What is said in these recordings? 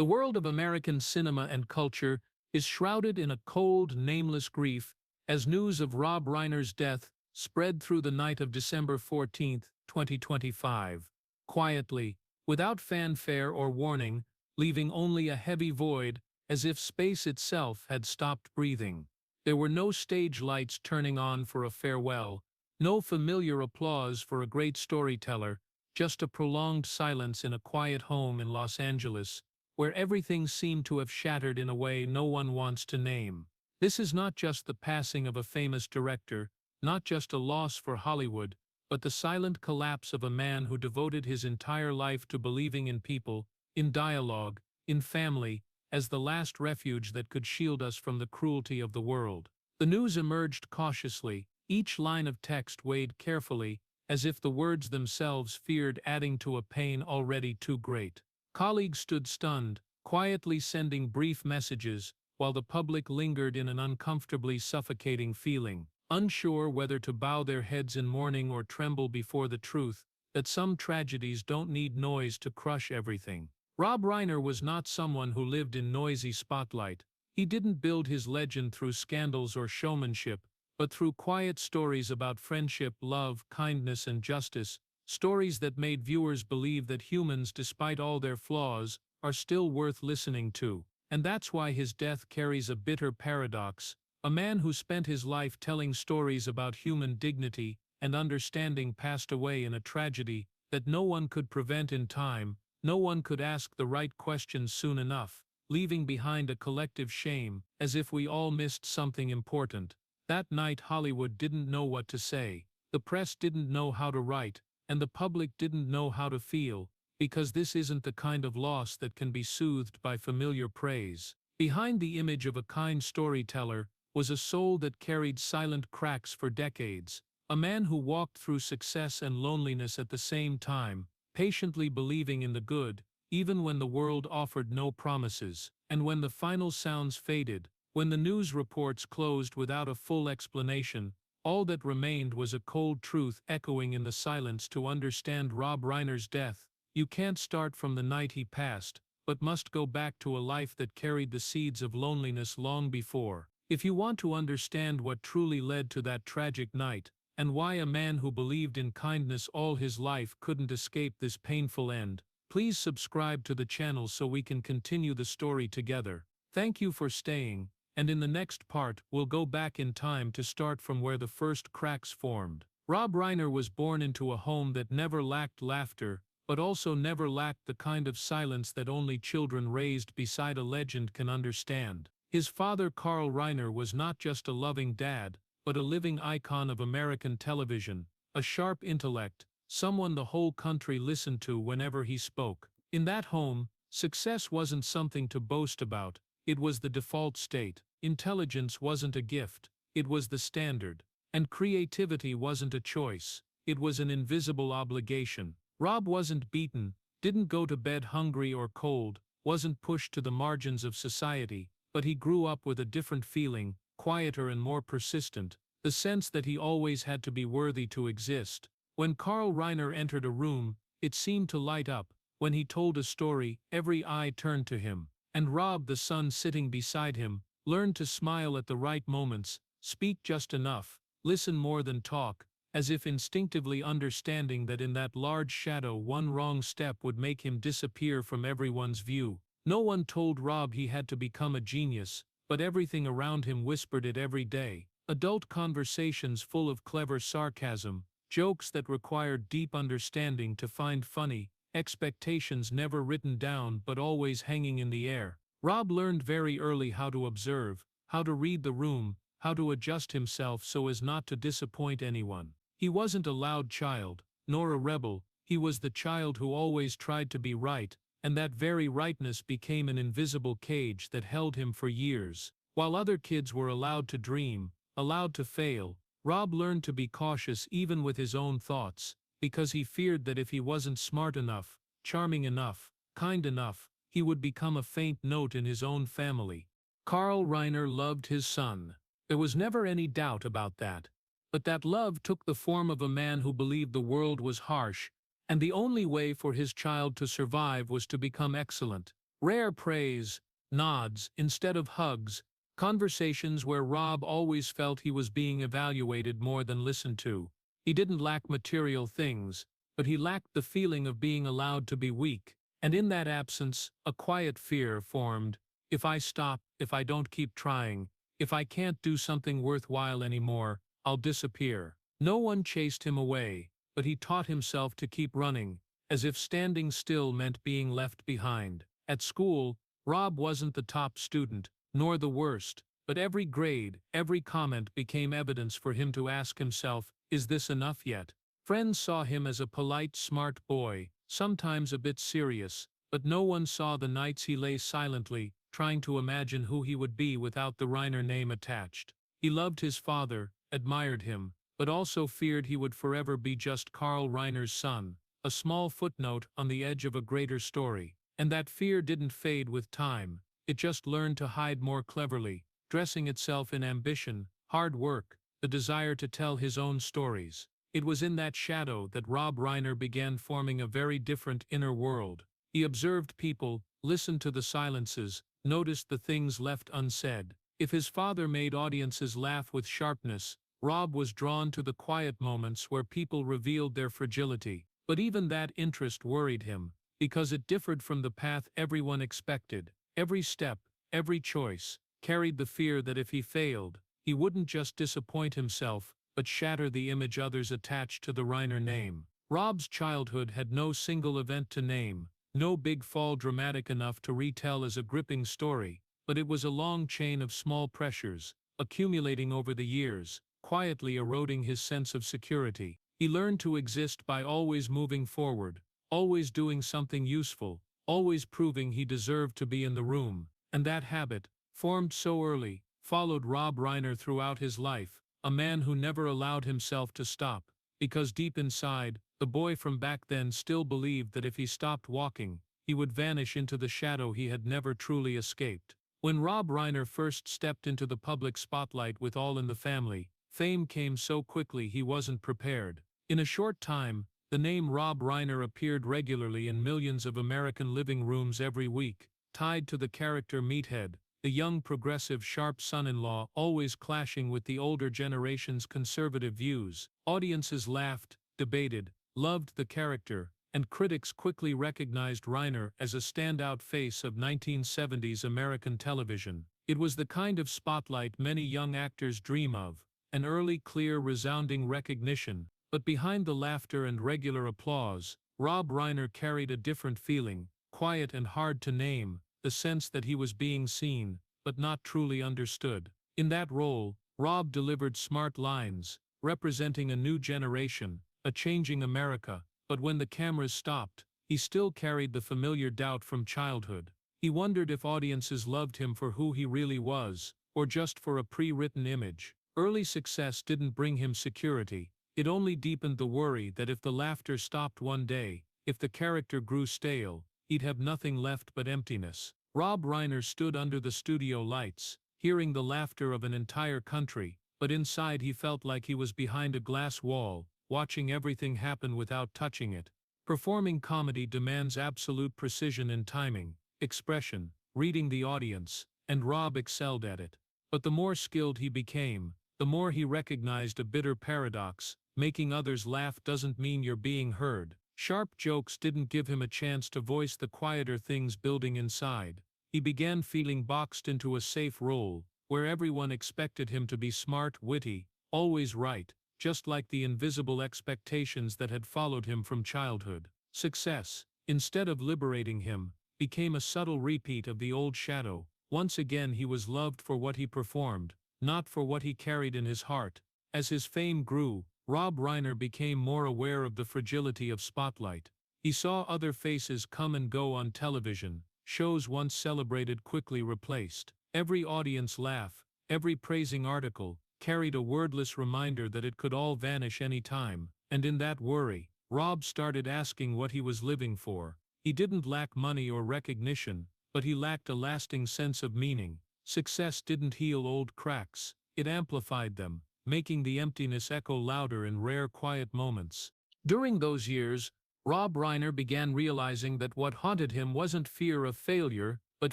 The world of American cinema and culture is shrouded in a cold, nameless grief as news of Rob Reiner's death spread through the night of December 14, 2025. Quietly, without fanfare or warning, leaving only a heavy void, as if space itself had stopped breathing. There were no stage lights turning on for a farewell, no familiar applause for a great storyteller, just a prolonged silence in a quiet home in Los Angeles, where everything seemed to have shattered in a way no one wants to name. This is not just the passing of a famous director, not just a loss for Hollywood, but the silent collapse of a man who devoted his entire life to believing in people, in dialogue, in family, as the last refuge that could shield us from the cruelty of the world. The news emerged cautiously, each line of text weighed carefully, as if the words themselves feared adding to a pain already too great. Colleagues stood stunned, quietly sending brief messages, while the public lingered in an uncomfortably suffocating feeling, unsure whether to bow their heads in mourning or tremble before the truth that some tragedies don't need noise to crush everything. Rob Reiner was not someone who lived in noisy spotlight. He didn't build his legend through scandals or showmanship, but through quiet stories about friendship, love, kindness, and justice, stories that made viewers believe that humans, despite all their flaws, are still worth listening to. And that's why his death carries a bitter paradox. A man who spent his life telling stories about human dignity and understanding passed away in a tragedy that no one could prevent in time, no one could ask the right questions soon enough, leaving behind a collective shame, as if we all missed something important. That night Hollywood didn't know what to say, the press didn't know how to write, and the public didn't know how to feel, because this isn't the kind of loss that can be soothed by familiar praise. Behind the image of a kind storyteller was a soul that carried silent cracks for decades, a man who walked through success and loneliness at the same time, patiently believing in the good, even when the world offered no promises. And when the final sounds faded, when the news reports closed without a full explanation, all that remained was a cold truth echoing in the silence. To understand Rob Reiner's death, you can't start from the night he passed, but must go back to a life that carried the seeds of loneliness long before. If you want to understand what truly led to that tragic night, and why a man who believed in kindness all his life couldn't escape this painful end, please subscribe to the channel so we can continue the story together. Thank you for staying, and in the next part we'll go back in time to start from where the first cracks formed. Rob Reiner was born into a home that never lacked laughter, but also never lacked the kind of silence that only children raised beside a legend can understand. His father, Carl Reiner, was not just a loving dad, but a living icon of American television, a sharp intellect, someone the whole country listened to whenever he spoke. In that home, success wasn't something to boast about, it was the default state. Intelligence wasn't a gift, it was the standard. And creativity wasn't a choice, it was an invisible obligation. Rob wasn't beaten, didn't go to bed hungry or cold, wasn't pushed to the margins of society, but he grew up with a different feeling, quieter and more persistent, the sense that he always had to be worthy to exist. When Carl Reiner entered a room, it seemed to light up. When he told a story, every eye turned to him. And Rob, the son sitting beside him, learned to smile at the right moments, speak just enough, listen more than talk, as if instinctively understanding that in that large shadow one wrong step would make him disappear from everyone's view. No one told Rob he had to become a genius, but everything around him whispered it every day. Adult conversations full of clever sarcasm, jokes that required deep understanding to find funny, expectations never written down but always hanging in the air. Rob learned very early how to observe, how to read the room, how to adjust himself so as not to disappoint anyone. He wasn't a loud child, nor a rebel, he was the child who always tried to be right, and that very rightness became an invisible cage that held him for years. While other kids were allowed to dream, allowed to fail, Rob learned to be cautious even with his own thoughts, because he feared that if he wasn't smart enough, charming enough, kind enough, he would become a faint note in his own family. Carl Reiner loved his son. There was never any doubt about that. But that love took the form of a man who believed the world was harsh, and the only way for his child to survive was to become excellent. Rare praise, nods instead of hugs, conversations where Rob always felt he was being evaluated more than listened to. He didn't lack material things, but he lacked the feeling of being allowed to be weak. And in that absence, a quiet fear formed. If I stop, if I don't keep trying, if I can't do something worthwhile anymore, I'll disappear. No one chased him away, but he taught himself to keep running, as if standing still meant being left behind. At school, Rob wasn't the top student, nor the worst, but every grade, every comment became evidence for him to ask himself, is this enough yet? Friends saw him as a polite, smart boy, sometimes a bit serious, but no one saw the nights he lay silently, trying to imagine who he would be without the Reiner name attached. He loved his father, admired him, but also feared he would forever be just Carl Reiner's son, a small footnote on the edge of a greater story. And that fear didn't fade with time, it just learned to hide more cleverly, dressing itself in ambition, hard work, the desire to tell his own stories. It was in that shadow that Rob Reiner began forming a very different inner world. He observed people, listened to the silences, noticed the things left unsaid. If his father made audiences laugh with sharpness, Rob was drawn to the quiet moments where people revealed their fragility. But even that interest worried him, because it differed from the path everyone expected. Every step, every choice, carried the fear that if he failed, he wouldn't just disappoint himself, but shatter the image others attached to the Reiner name. Rob's childhood had no single event to name, no big fall dramatic enough to retell as a gripping story, but it was a long chain of small pressures, accumulating over the years, quietly eroding his sense of security. He learned to exist by always moving forward, always doing something useful, always proving he deserved to be in the room, and that habit, formed so early, followed Rob Reiner throughout his life, a man who never allowed himself to stop, because deep inside, the boy from back then still believed that if he stopped walking, he would vanish into the shadow he had never truly escaped. When Rob Reiner first stepped into the public spotlight with All in the Family, fame came so quickly he wasn't prepared. In a short time, the name Rob Reiner appeared regularly in millions of American living rooms every week, tied to the character Meathead, the young progressive sharp son-in-law always clashing with the older generation's conservative views. Audiences laughed, debated, loved the character, and critics quickly recognized Reiner as a standout face of 1970s American television. It was the kind of spotlight many young actors dream of, an early, clear, resounding recognition. But behind the laughter and regular applause, Rob Reiner carried a different feeling, quiet and hard to name, the sense that he was being seen, but not truly understood. In that role, Rob delivered smart lines, representing a new generation, a changing America, but when the cameras stopped, he still carried the familiar doubt from childhood. He wondered if audiences loved him for who he really was, or just for a pre-written image. Early success didn't bring him security. It only deepened the worry that if the laughter stopped one day, if the character grew stale, he'd have nothing left but emptiness. Rob Reiner stood under the studio lights, hearing the laughter of an entire country, but inside he felt like he was behind a glass wall, watching everything happen without touching it. Performing comedy demands absolute precision in timing, expression, reading the audience, and Rob excelled at it. But the more skilled he became, the more he recognized a bitter paradox. Making others laugh doesn't mean you're being heard. Sharp jokes didn't give him a chance to voice the quieter things building inside. He began feeling boxed into a safe role, where everyone expected him to be smart, witty, always right, just like the invisible expectations that had followed him from childhood. Success, instead of liberating him, became a subtle repeat of the old shadow. Once again he was loved for what he performed, not for what he carried in his heart. As his fame grew, Rob Reiner became more aware of the fragility of spotlight. He saw other faces come and go on television, shows once celebrated quickly replaced. Every audience laugh, every praising article, carried a wordless reminder that it could all vanish any time, and in that worry, Rob started asking what he was living for. He didn't lack money or recognition, but he lacked a lasting sense of meaning. Success didn't heal old cracks, it amplified them, making the emptiness echo louder in rare quiet moments. During those years, Rob Reiner began realizing that what haunted him wasn't fear of failure, but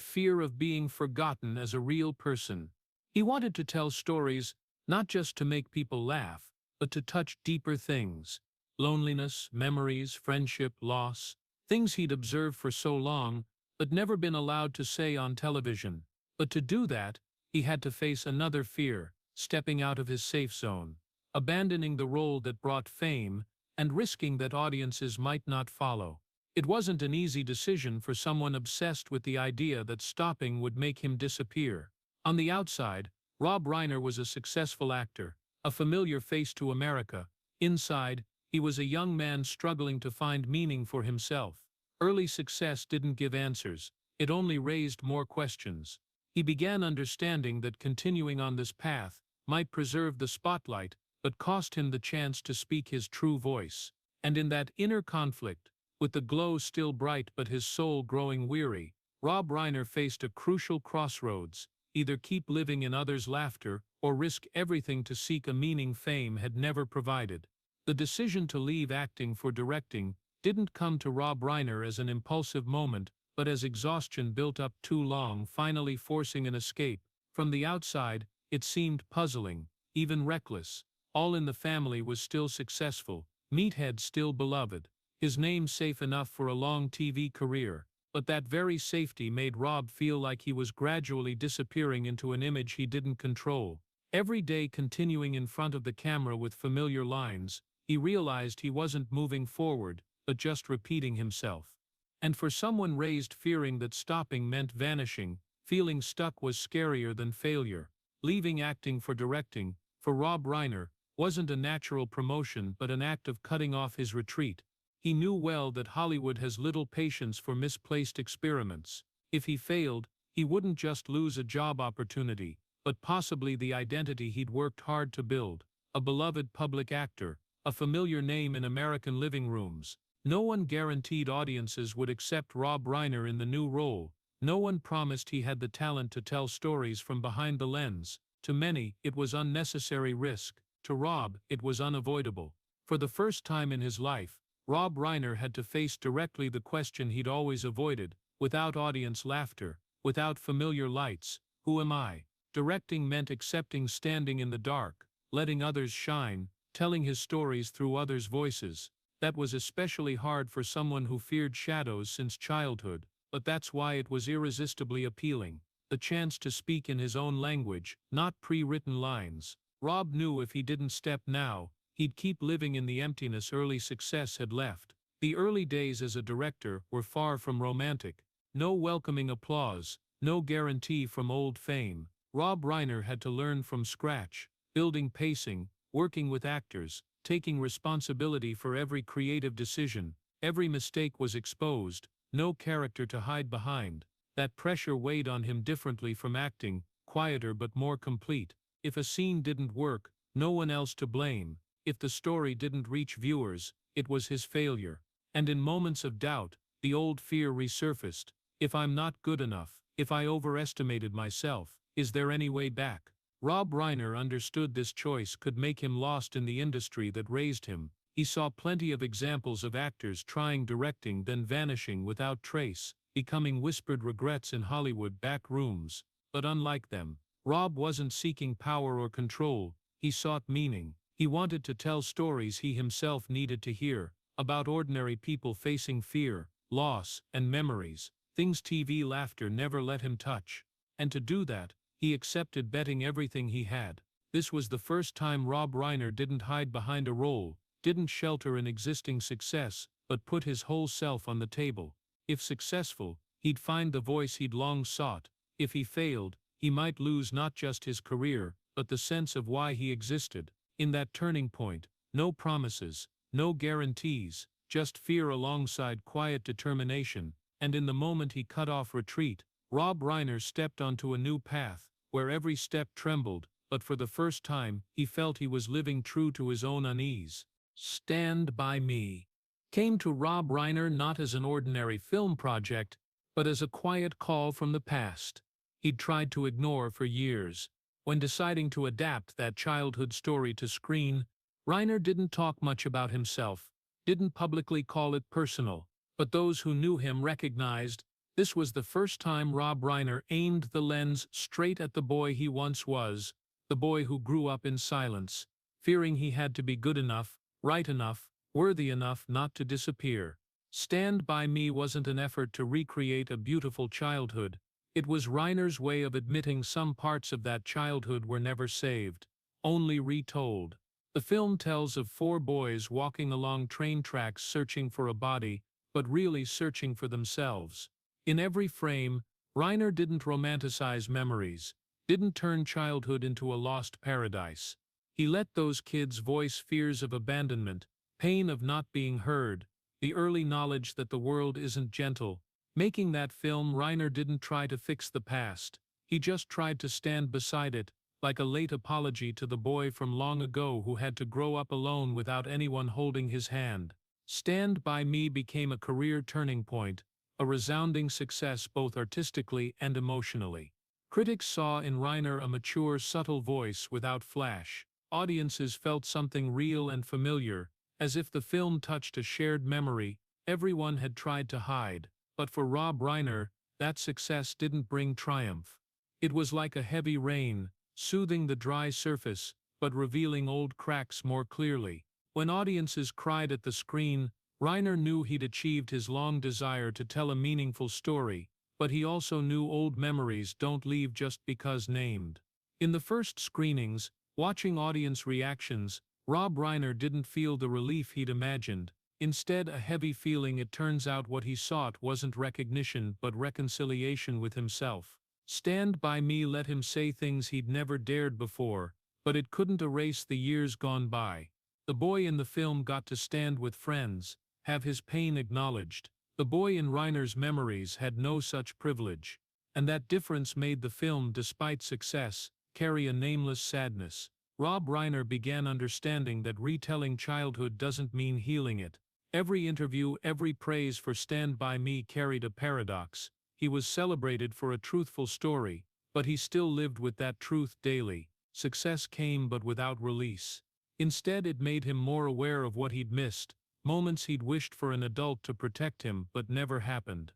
fear of being forgotten as a real person. He wanted to tell stories, not just to make people laugh, but to touch deeper things. Loneliness, memories, friendship, loss, things he'd observed for so long, but never been allowed to say on television. But to do that, he had to face another fear, stepping out of his safe zone, abandoning the role that brought fame, and risking that audiences might not follow. It wasn't an easy decision for someone obsessed with the idea that stopping would make him disappear. On the outside, Rob Reiner was a successful actor, a familiar face to America. Inside, he was a young man struggling to find meaning for himself. Early success didn't give answers, it only raised more questions. He began understanding that continuing on this path might preserve the spotlight, but cost him the chance to speak his true voice. And in that inner conflict, with the glow still bright but his soul growing weary, Rob Reiner faced a crucial crossroads: either keep living in others' laughter or risk everything to seek a meaning fame had never provided. The decision to leave acting for directing didn't come to Rob Reiner as an impulsive moment, but as exhaustion built up too long, finally forcing an escape. From the outside, it seemed puzzling, even reckless. All in the Family was still successful, Meathead still beloved, his name safe enough for a long TV career, but that very safety made Rob feel like he was gradually disappearing into an image he didn't control. Every day continuing in front of the camera with familiar lines, he realized he wasn't moving forward, but just repeating himself. And for someone raised fearing that stopping meant vanishing, feeling stuck was scarier than failure. Leaving acting for directing, for Rob Reiner, wasn't a natural promotion but an act of cutting off his retreat. He knew well that Hollywood has little patience for misplaced experiments. If he failed, he wouldn't just lose a job opportunity, but possibly the identity he'd worked hard to build, a beloved public actor, a familiar name in American living rooms. No one guaranteed audiences would accept Rob Reiner in the new role. No one promised he had the talent to tell stories from behind the lens. To many, it was unnecessary risk. To Rob, it was unavoidable. For the first time in his life, Rob Reiner had to face directly the question he'd always avoided: without audience laughter, without familiar lights, who am I? Directing meant accepting standing in the dark, letting others shine, telling his stories through others' voices. That was especially hard for someone who feared shadows since childhood, but that's why it was irresistibly appealing. The chance to speak in his own language, not pre-written lines. Rob knew if he didn't step now, he'd keep living in the emptiness early success had left. The early days as a director were far from romantic. No welcoming applause, no guarantee from old fame. Rob Reiner had to learn from scratch, building pacing, working with actors, taking responsibility for every creative decision. Every mistake was exposed, no character to hide behind. That pressure weighed on him differently from acting, quieter but more complete. If a scene didn't work, no one else to blame. If the story didn't reach viewers, it was his failure. And in moments of doubt, the old fear resurfaced. If I'm not good enough, if I overestimated myself, is there any way back? Rob Reiner understood this choice could make him lost in the industry that raised him. He saw plenty of examples of actors trying directing then vanishing without trace, becoming whispered regrets in Hollywood back rooms. But unlike them, Rob wasn't seeking power or control, he sought meaning. He wanted to tell stories he himself needed to hear, about ordinary people facing fear, loss, and memories, things TV laughter never let him touch. And to do that, he accepted betting everything he had. This was the first time Rob Reiner didn't hide behind a role, didn't shelter an existing success, but put his whole self on the table. If successful, he'd find the voice he'd long sought. If he failed, he might lose not just his career, but the sense of why he existed. In that turning point, no promises, no guarantees, just fear alongside quiet determination. And in the moment he cut off retreat, Rob Reiner stepped onto a new path, where every step trembled, but for the first time, he felt he was living true to his own unease. Stand By Me came to Rob Reiner not as an ordinary film project, but as a quiet call from the past he'd tried to ignore for years. When deciding to adapt that childhood story to screen, Reiner didn't talk much about himself. didn't publicly call it personal, but those who knew him recognized this was the first time Rob Reiner aimed the lens straight at the boy he once was, the boy who grew up in silence, fearing he had to be good enough, right enough, worthy enough not to disappear. Stand By Me wasn't an effort to recreate a beautiful childhood. It was Reiner's way of admitting some parts of that childhood were never saved, only retold. The film tells of four boys walking along train tracks searching for a body, but really searching for themselves. In every frame, Reiner didn't romanticize memories, didn't turn childhood into a lost paradise. He let those kids voice fears of abandonment, pain of not being heard, the early knowledge that the world isn't gentle. Making that film, Reiner didn't try to fix the past. He just tried to stand beside it, like a late apology to the boy from long ago who had to grow up alone without anyone holding his hand. Stand By Me became a career turning point, a resounding success both artistically and emotionally. Critics saw in Reiner a mature, subtle voice without flash. Audiences felt something real and familiar, as if the film touched a shared memory everyone had tried to hide. But for Rob Reiner, that success didn't bring triumph. It was like a heavy rain, soothing the dry surface, but revealing old cracks more clearly. When audiences cried at the screen, Reiner knew he'd achieved his long desire to tell a meaningful story, but he also knew old memories don't leave just because named. In the first screenings, watching audience reactions, Rob Reiner didn't feel the relief he'd imagined. Instead, a heavy feeling. It turns out what he sought wasn't recognition but reconciliation with himself. Stand By Me let him say things he'd never dared before, but it couldn't erase the years gone by. The boy in the film got to stand with friends, have his pain acknowledged. The boy in Reiner's memories had no such privilege. And that difference made the film, despite success, carry a nameless sadness. Rob Reiner began understanding that retelling childhood doesn't mean healing it. Every interview, every praise for Stand By Me carried a paradox. He was celebrated for a truthful story, but he still lived with that truth daily. Success came but without release. Instead, it made him more aware of what he'd missed, moments he'd wished for an adult to protect him but never happened.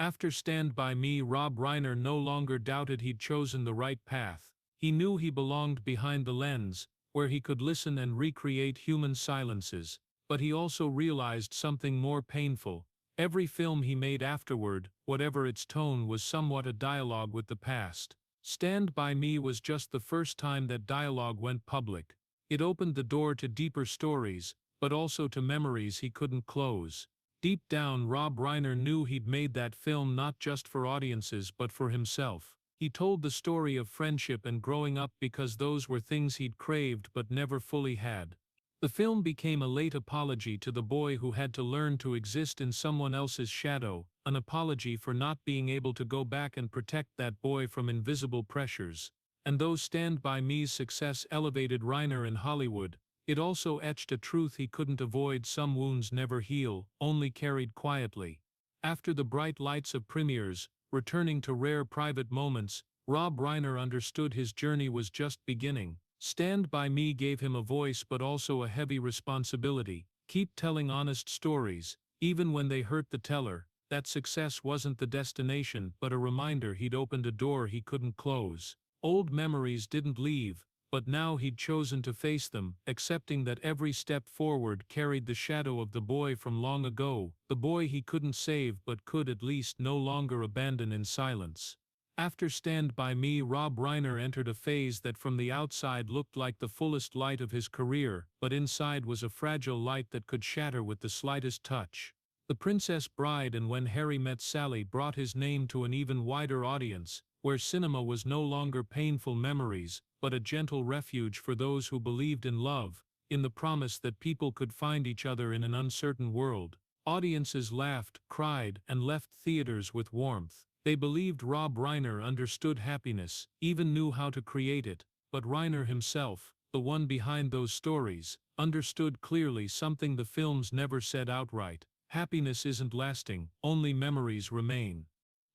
After Stand By Me, Rob Reiner no longer doubted he'd chosen the right path. He knew he belonged behind the lens, where he could listen and recreate human silences. But he also realized something more painful. Every film he made afterward, whatever its tone, was somewhat a dialogue with the past. Stand By Me was just the first time that dialogue went public. It opened the door to deeper stories, but also to memories he couldn't close. Deep down, Rob Reiner knew he'd made that film not just for audiences but for himself. He told the story of friendship and growing up because those were things he'd craved but never fully had. The film became a late apology to the boy who had to learn to exist in someone else's shadow, an apology for not being able to go back and protect that boy from invisible pressures. And though Stand By Me's success elevated Reiner in Hollywood, it also etched a truth he couldn't avoid: some wounds never heal, only carried quietly. After the bright lights of premieres, returning to rare private moments, Rob Reiner understood his journey was just beginning. Stand By Me gave him a voice but also a heavy responsibility. Keep telling honest stories, even when they hurt the teller. That success wasn't the destination but a reminder he'd opened a door he couldn't close. Old memories didn't leave, but now he'd chosen to face them, accepting that every step forward carried the shadow of the boy from long ago, the boy he couldn't save but could at least no longer abandon in silence. After Stand By Me, Rob Reiner entered a phase that from the outside looked like the fullest light of his career, but inside was a fragile light that could shatter with the slightest touch. The Princess Bride and When Harry Met Sally brought his name to an even wider audience, where cinema was no longer painful memories, but a gentle refuge for those who believed in love, in the promise that people could find each other in an uncertain world. Audiences laughed, cried, and left theaters with warmth. They believed Rob Reiner understood happiness, even knew how to create it, but Reiner himself, the one behind those stories, understood clearly something the films never said outright: happiness isn't lasting, only memories remain.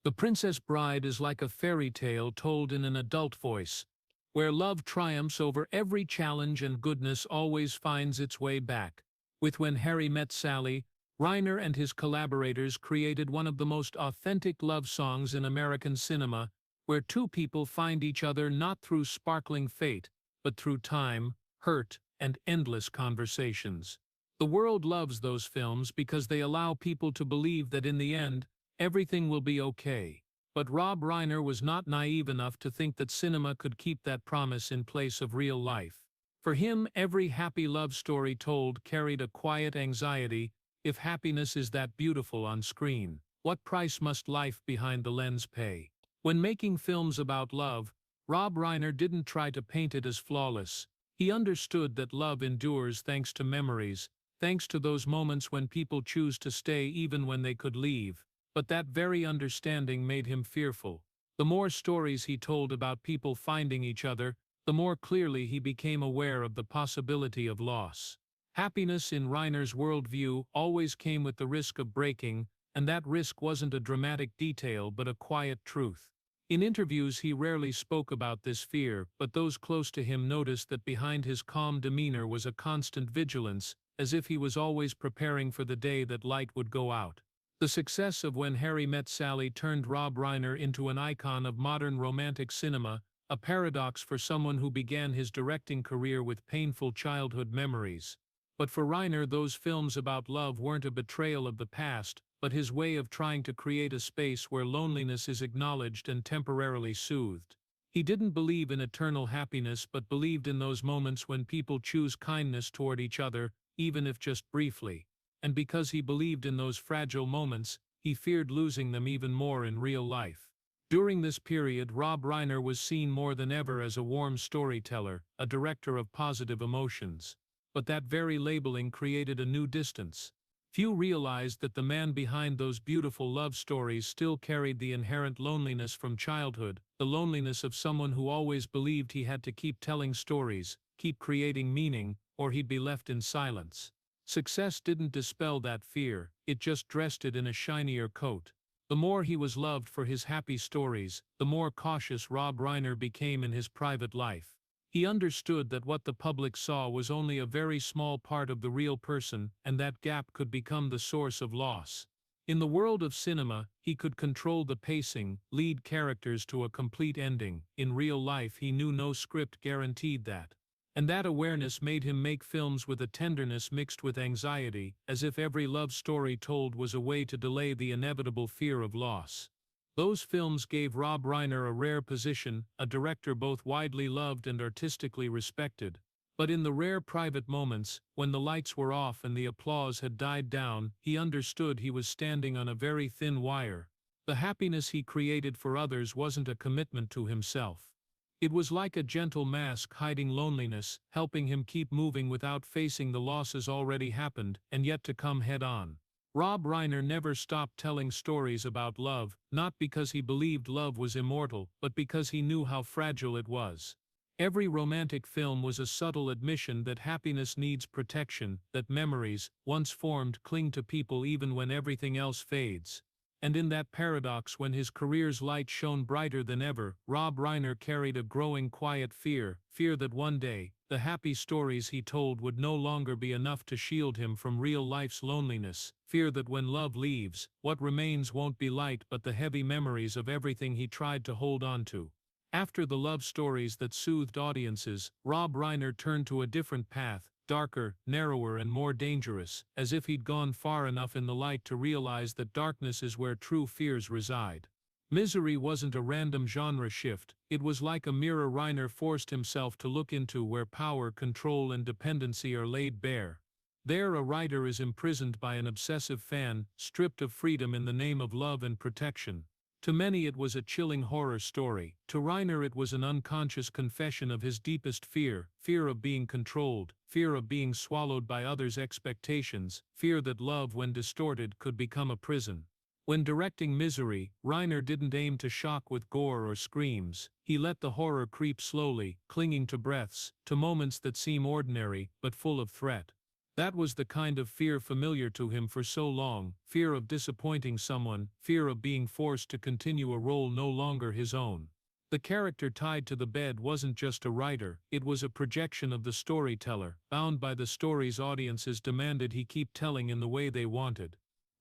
The Princess Bride is like a fairy tale told in an adult voice, where love triumphs over every challenge and goodness always finds its way back. With When Harry Met Sally, Reiner and his collaborators created one of the most authentic love songs in American cinema, where two people find each other not through sparkling fate, but through time, hurt, and endless conversations. The world loves those films because they allow people to believe that in the end, everything will be okay. But Rob Reiner was not naive enough to think that cinema could keep that promise in place of real life. For him, every happy love story told carried a quiet anxiety. If happiness is that beautiful on screen, what price must life behind the lens pay? When making films about love, Rob Reiner didn't try to paint it as flawless. He understood that love endures thanks to memories, thanks to those moments when people choose to stay even when they could leave. But that very understanding made him fearful. The more stories he told about people finding each other, the more clearly he became aware of the possibility of loss. Happiness in Reiner's worldview always came with the risk of breaking, and that risk wasn't a dramatic detail but a quiet truth. In interviews he rarely spoke about this fear, but those close to him noticed that behind his calm demeanor was a constant vigilance, as if he was always preparing for the day that light would go out. The success of When Harry Met Sally turned Rob Reiner into an icon of modern romantic cinema, a paradox for someone who began his directing career with painful childhood memories. But for Reiner, those films about love weren't a betrayal of the past, but his way of trying to create a space where loneliness is acknowledged and temporarily soothed. He didn't believe in eternal happiness but believed in those moments when people choose kindness toward each other, even if just briefly. And because he believed in those fragile moments, he feared losing them even more in real life. During this period, Rob Reiner was seen more than ever as a warm storyteller, a director of positive emotions. But that very labeling created a new distance. Few realized that the man behind those beautiful love stories still carried the inherent loneliness from childhood, the loneliness of someone who always believed he had to keep telling stories, keep creating meaning, or he'd be left in silence. Success didn't dispel that fear, it just dressed it in a shinier coat. The more he was loved for his happy stories, the more cautious Rob Reiner became in his private life. He understood that what the public saw was only a very small part of the real person, and that gap could become the source of loss. In the world of cinema, he could control the pacing, lead characters to a complete ending. In real life, he knew no script guaranteed that. And that awareness made him make films with a tenderness mixed with anxiety, as if every love story told was a way to delay the inevitable fear of loss. Those films gave Rob Reiner a rare position, a director both widely loved and artistically respected. But in the rare private moments, when the lights were off and the applause had died down, he understood he was standing on a very thin wire. The happiness he created for others wasn't a commitment to himself. It was like a gentle mask hiding loneliness, helping him keep moving without facing the losses already happened and yet to come head-on. Rob Reiner never stopped telling stories about love, not because he believed love was immortal, but because he knew how fragile it was. Every romantic film was a subtle admission that happiness needs protection, that memories, once formed, cling to people even when everything else fades. And in that paradox, when his career's light shone brighter than ever, Rob Reiner carried a growing quiet fear that one day, the happy stories he told would no longer be enough to shield him from real life's loneliness, fear that when love leaves, what remains won't be light but the heavy memories of everything he tried to hold on to. After the love stories that soothed audiences, Rob Reiner turned to a different path, darker, narrower and more dangerous, as if he'd gone far enough in the light to realize that darkness is where true fears reside. Misery wasn't a random genre shift, it was like a mirror Reiner forced himself to look into, where power, control and dependency are laid bare. There a writer is imprisoned by an obsessive fan, stripped of freedom in the name of love and protection. To many it was a chilling horror story. To Reiner it was an unconscious confession of his deepest fear of being controlled, fear of being swallowed by others' expectations, fear that love when distorted could become a prison. When directing Misery, Reiner didn't aim to shock with gore or screams. He let the horror creep slowly, clinging to breaths, to moments that seem ordinary but full of threat. That was the kind of fear familiar to him for so long, fear of disappointing someone, fear of being forced to continue a role no longer his own. The character tied to the bed wasn't just a writer, it was a projection of the storyteller, bound by the stories audiences demanded he keep telling in the way they wanted.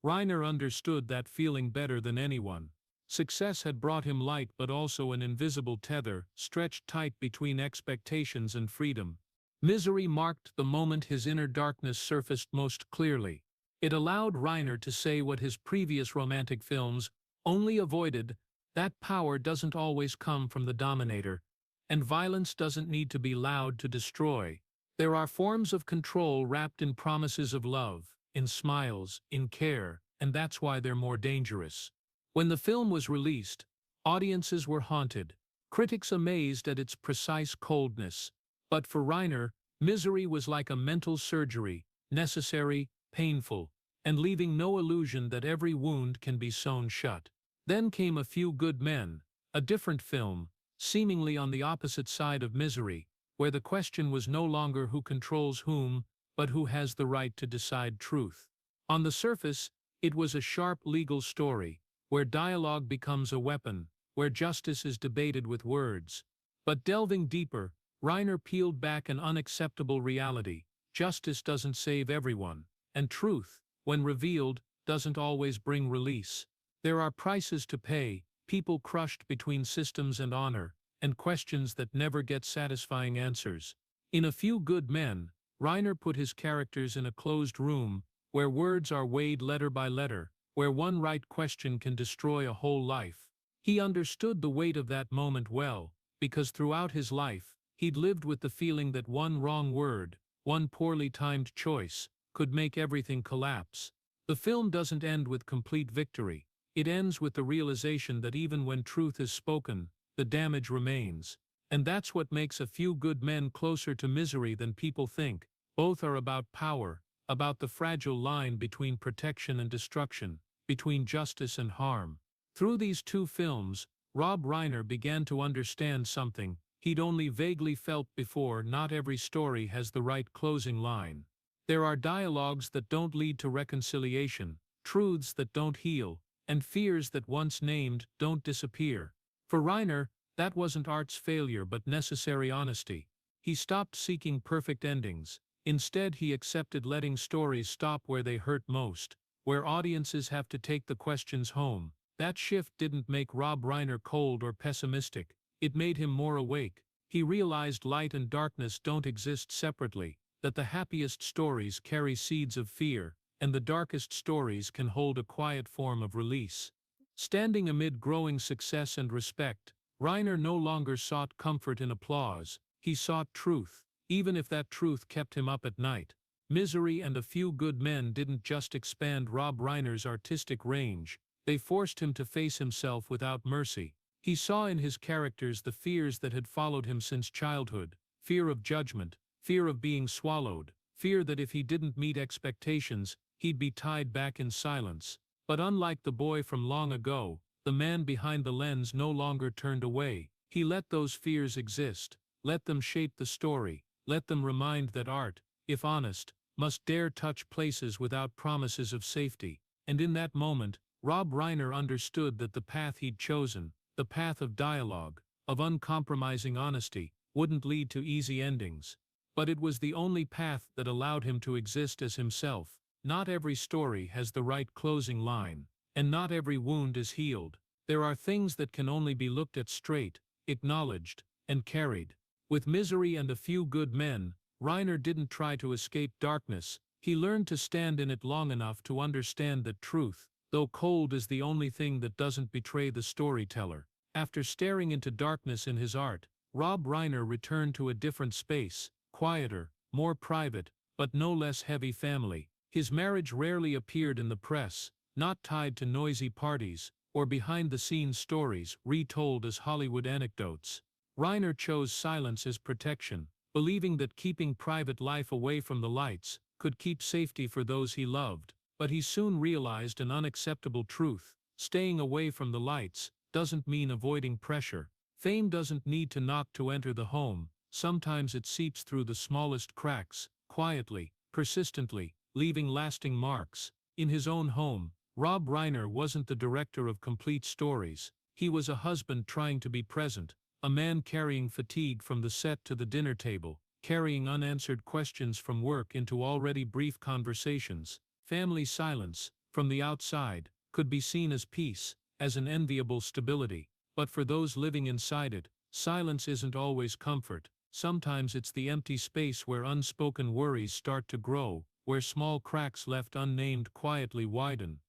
Reiner understood that feeling better than anyone. Success had brought him light but also an invisible tether, stretched tight between expectations and freedom. Misery marked the moment his inner darkness surfaced most clearly. It allowed Reiner to say what his previous romantic films only avoided: that power doesn't always come from the dominator, and violence doesn't need to be loud to destroy. There are forms of control wrapped in promises of love, in smiles, in care, and that's why they're more dangerous. When the film was released, audiences were haunted, critics amazed at its precise coldness. But for Reiner, Misery was like a mental surgery, necessary, painful, and leaving no illusion that every wound can be sewn shut. Then came A Few Good Men, a different film, seemingly on the opposite side of Misery, where the question was no longer who controls whom, but who has the right to decide truth. On the surface, it was a sharp legal story, where dialogue becomes a weapon, where justice is debated with words. But delving deeper, Reiner peeled back an unacceptable reality: justice doesn't save everyone, and truth, when revealed, doesn't always bring release. There are prices to pay, people crushed between systems and honor, and questions that never get satisfying answers. In A Few Good Men, Reiner put his characters in a closed room, where words are weighed letter by letter, where one right question can destroy a whole life. He understood the weight of that moment well, because throughout his life, he'd lived with the feeling that one wrong word, one poorly timed choice, could make everything collapse. The film doesn't end with complete victory. It ends with the realization that even when truth is spoken, the damage remains. And that's what makes A Few Good Men closer to Misery than people think. Both are about power, about the fragile line between protection and destruction, between justice and harm. Through these two films, Rob Reiner began to understand something he'd only vaguely felt before: not every story has the right closing line. There are dialogues that don't lead to reconciliation, truths that don't heal, and fears that once named don't disappear. For Reiner, that wasn't art's failure but necessary honesty. He stopped seeking perfect endings. Instead, he accepted letting stories stop where they hurt most, where audiences have to take the questions home. That shift didn't make Rob Reiner cold or pessimistic. It made him more awake. He realized light and darkness don't exist separately, that the happiest stories carry seeds of fear, and the darkest stories can hold a quiet form of release. Standing amid growing success and respect, Reiner no longer sought comfort in applause. He sought truth, even if that truth kept him up at night. Misery and A Few Good Men didn't just expand Rob Reiner's artistic range, they forced him to face himself without mercy. He saw in his characters the fears that had followed him since childhood: fear of judgment, fear of being swallowed, fear that if he didn't meet expectations, he'd be tied back in silence. But unlike the boy from long ago, the man behind the lens no longer turned away. He let those fears exist, let them shape the story, let them remind that art, if honest, must dare touch places without promises of safety. And in that moment, Rob Reiner understood that the path he'd chosen, the path of dialogue, of uncompromising honesty, wouldn't lead to easy endings. But it was the only path that allowed him to exist as himself. Not every story has the right closing line, and not every wound is healed. There are things that can only be looked at straight, acknowledged, and carried. With Misery and A Few Good Men, Reiner didn't try to escape darkness. He learned to stand in it long enough to understand that truth, though cold, is the only thing that doesn't betray the storyteller. After staring into darkness in his art, Rob Reiner returned to a different space, quieter, more private, but no less heavy. Family. His marriage rarely appeared in the press, not tied to noisy parties, or behind-the-scenes stories retold as Hollywood anecdotes. Reiner chose silence as protection, believing that keeping private life away from the lights could keep safety for those he loved. But he soon realized an unacceptable truth: staying away from the lights doesn't mean avoiding pressure. Fame doesn't need to knock to enter the home. Sometimes it seeps through the smallest cracks, quietly, persistently, leaving lasting marks. In his own home, Rob Reiner wasn't the director of complete stories. He was a husband trying to be present, a man carrying fatigue from the set to the dinner table, carrying unanswered questions from work into already brief conversations. Family silence, from the outside, could be seen as peace, as an enviable stability. But for those living inside it, silence isn't always comfort. Sometimes it's the empty space where unspoken worries start to grow, where small cracks left unnamed quietly widen.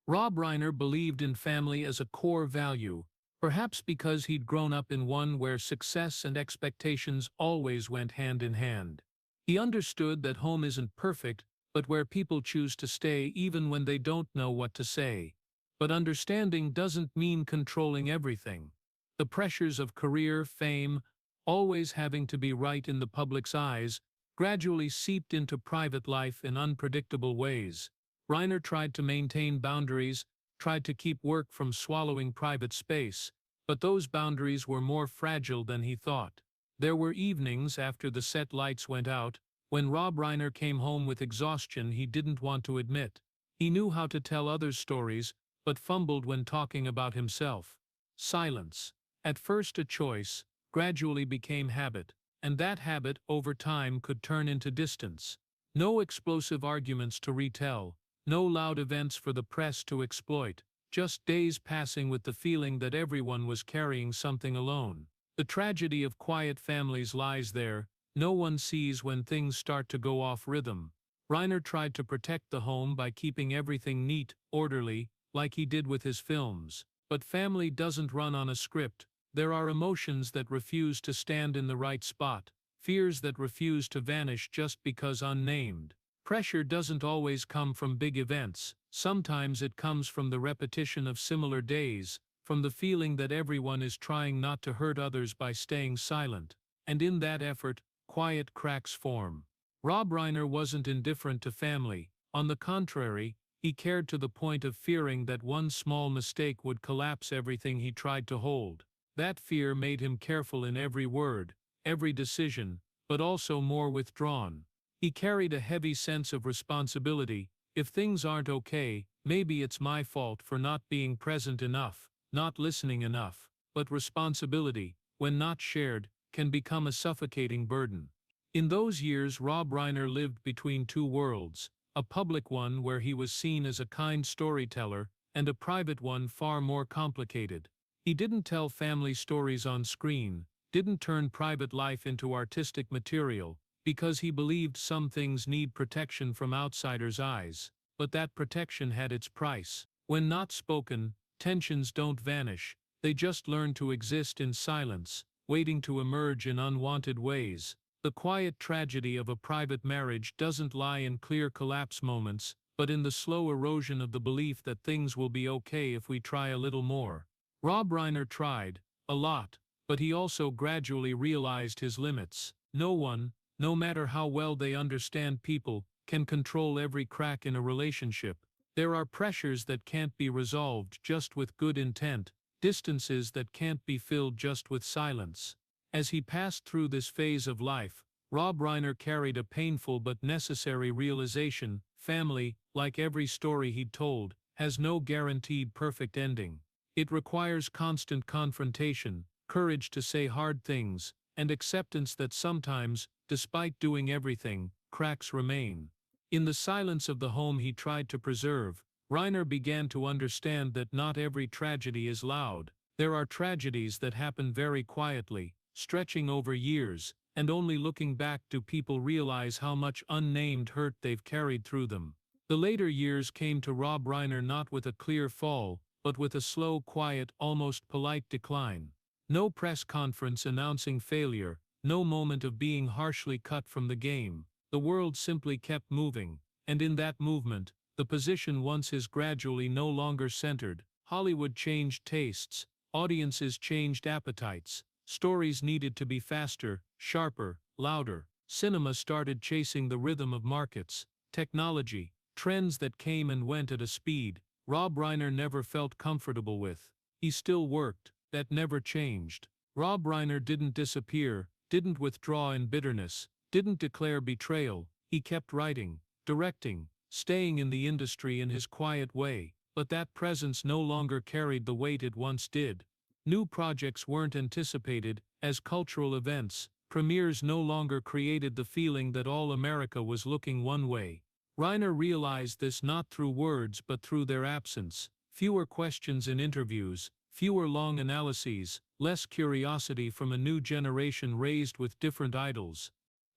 Rob Reiner believed in family as a core value, perhaps because he'd grown up in one where success and expectations always went hand in hand. He understood that home isn't perfect, but where people choose to stay even when they don't know what to say. But understanding doesn't mean controlling everything. The pressures of career, fame, always having to be right in the public's eyes, gradually seeped into private life in unpredictable ways. Reiner tried to maintain boundaries, tried to keep work from swallowing private space, but those boundaries were more fragile than he thought. There were evenings after the set lights went out, when Rob Reiner came home with exhaustion he didn't want to admit. He knew how to tell others' stories, but fumbled when talking about himself. Silence, at first a choice, gradually became habit, and that habit, over time, could turn into distance. No explosive arguments to retell, no loud events for the press to exploit, just days passing with the feeling that everyone was carrying something alone. The tragedy of quiet families lies there. No one sees when things start to go off rhythm. Reiner tried to protect the home by keeping everything neat, orderly, like he did with his films. But family doesn't run on a script. There are emotions that refuse to stand in the right spot, fears that refuse to vanish just because unnamed. Pressure doesn't always come from big events. Sometimes it comes from the repetition of similar days, from the feeling that everyone is trying not to hurt others by staying silent. And in that effort, quiet cracks form. Rob Reiner wasn't indifferent to family. On the contrary, he cared to the point of fearing that one small mistake would collapse everything he tried to hold. That fear made him careful in every word, every decision, but also more withdrawn. He carried a heavy sense of responsibility. If things aren't okay, maybe it's my fault for not being present enough, not listening enough. But responsibility, when not shared, can become a suffocating burden. In those years, Rob Reiner lived between two worlds, a public one where he was seen as a kind storyteller, and a private one far more complicated. He didn't tell family stories on screen, didn't turn private life into artistic material, because he believed some things need protection from outsiders' eyes. But that protection had its price. When not spoken, tensions don't vanish, they just learn to exist in silence, waiting to emerge in unwanted ways. The quiet tragedy of a private marriage doesn't lie in clear collapse moments, but in the slow erosion of the belief that things will be okay if we try a little more. Rob Reiner tried, a lot, but he also gradually realized his limits. No one, no matter how well they understand people, can control every crack in a relationship. There are pressures that can't be resolved just with good intent, distances that can't be filled just with silence. As he passed through this phase of life, Rob Reiner carried a painful but necessary realization: family, like every story he'd told, has no guaranteed perfect ending. It requires constant confrontation, courage to say hard things, and acceptance that sometimes, despite doing everything, cracks remain. In the silence of the home he tried to preserve, Reiner began to understand that not every tragedy is loud. There are tragedies that happen very quietly, stretching over years, and only looking back do people realize how much unnamed hurt they've carried through them. The later years came to Rob Reiner not with a clear fall, but with a slow, quiet, almost polite decline. No press conference announcing failure, no moment of being harshly cut from the game. The world simply kept moving, and in that movement, the position once his gradually no longer centered. Hollywood changed tastes, audiences changed appetites, stories needed to be faster, sharper, louder. Cinema started chasing the rhythm of markets, technology, trends that came and went at a speed Rob Reiner never felt comfortable with. He still worked, that never changed. Rob Reiner didn't disappear, didn't withdraw in bitterness, didn't declare betrayal. He kept writing, directing, staying in the industry in his quiet way, but that presence no longer carried the weight it once did. New projects weren't anticipated as cultural events. Premieres no longer created the feeling that all America was looking one way. Reiner realized this not through words but through their absence. Fewer questions in interviews, fewer long analyses, less curiosity from a new generation raised with different idols.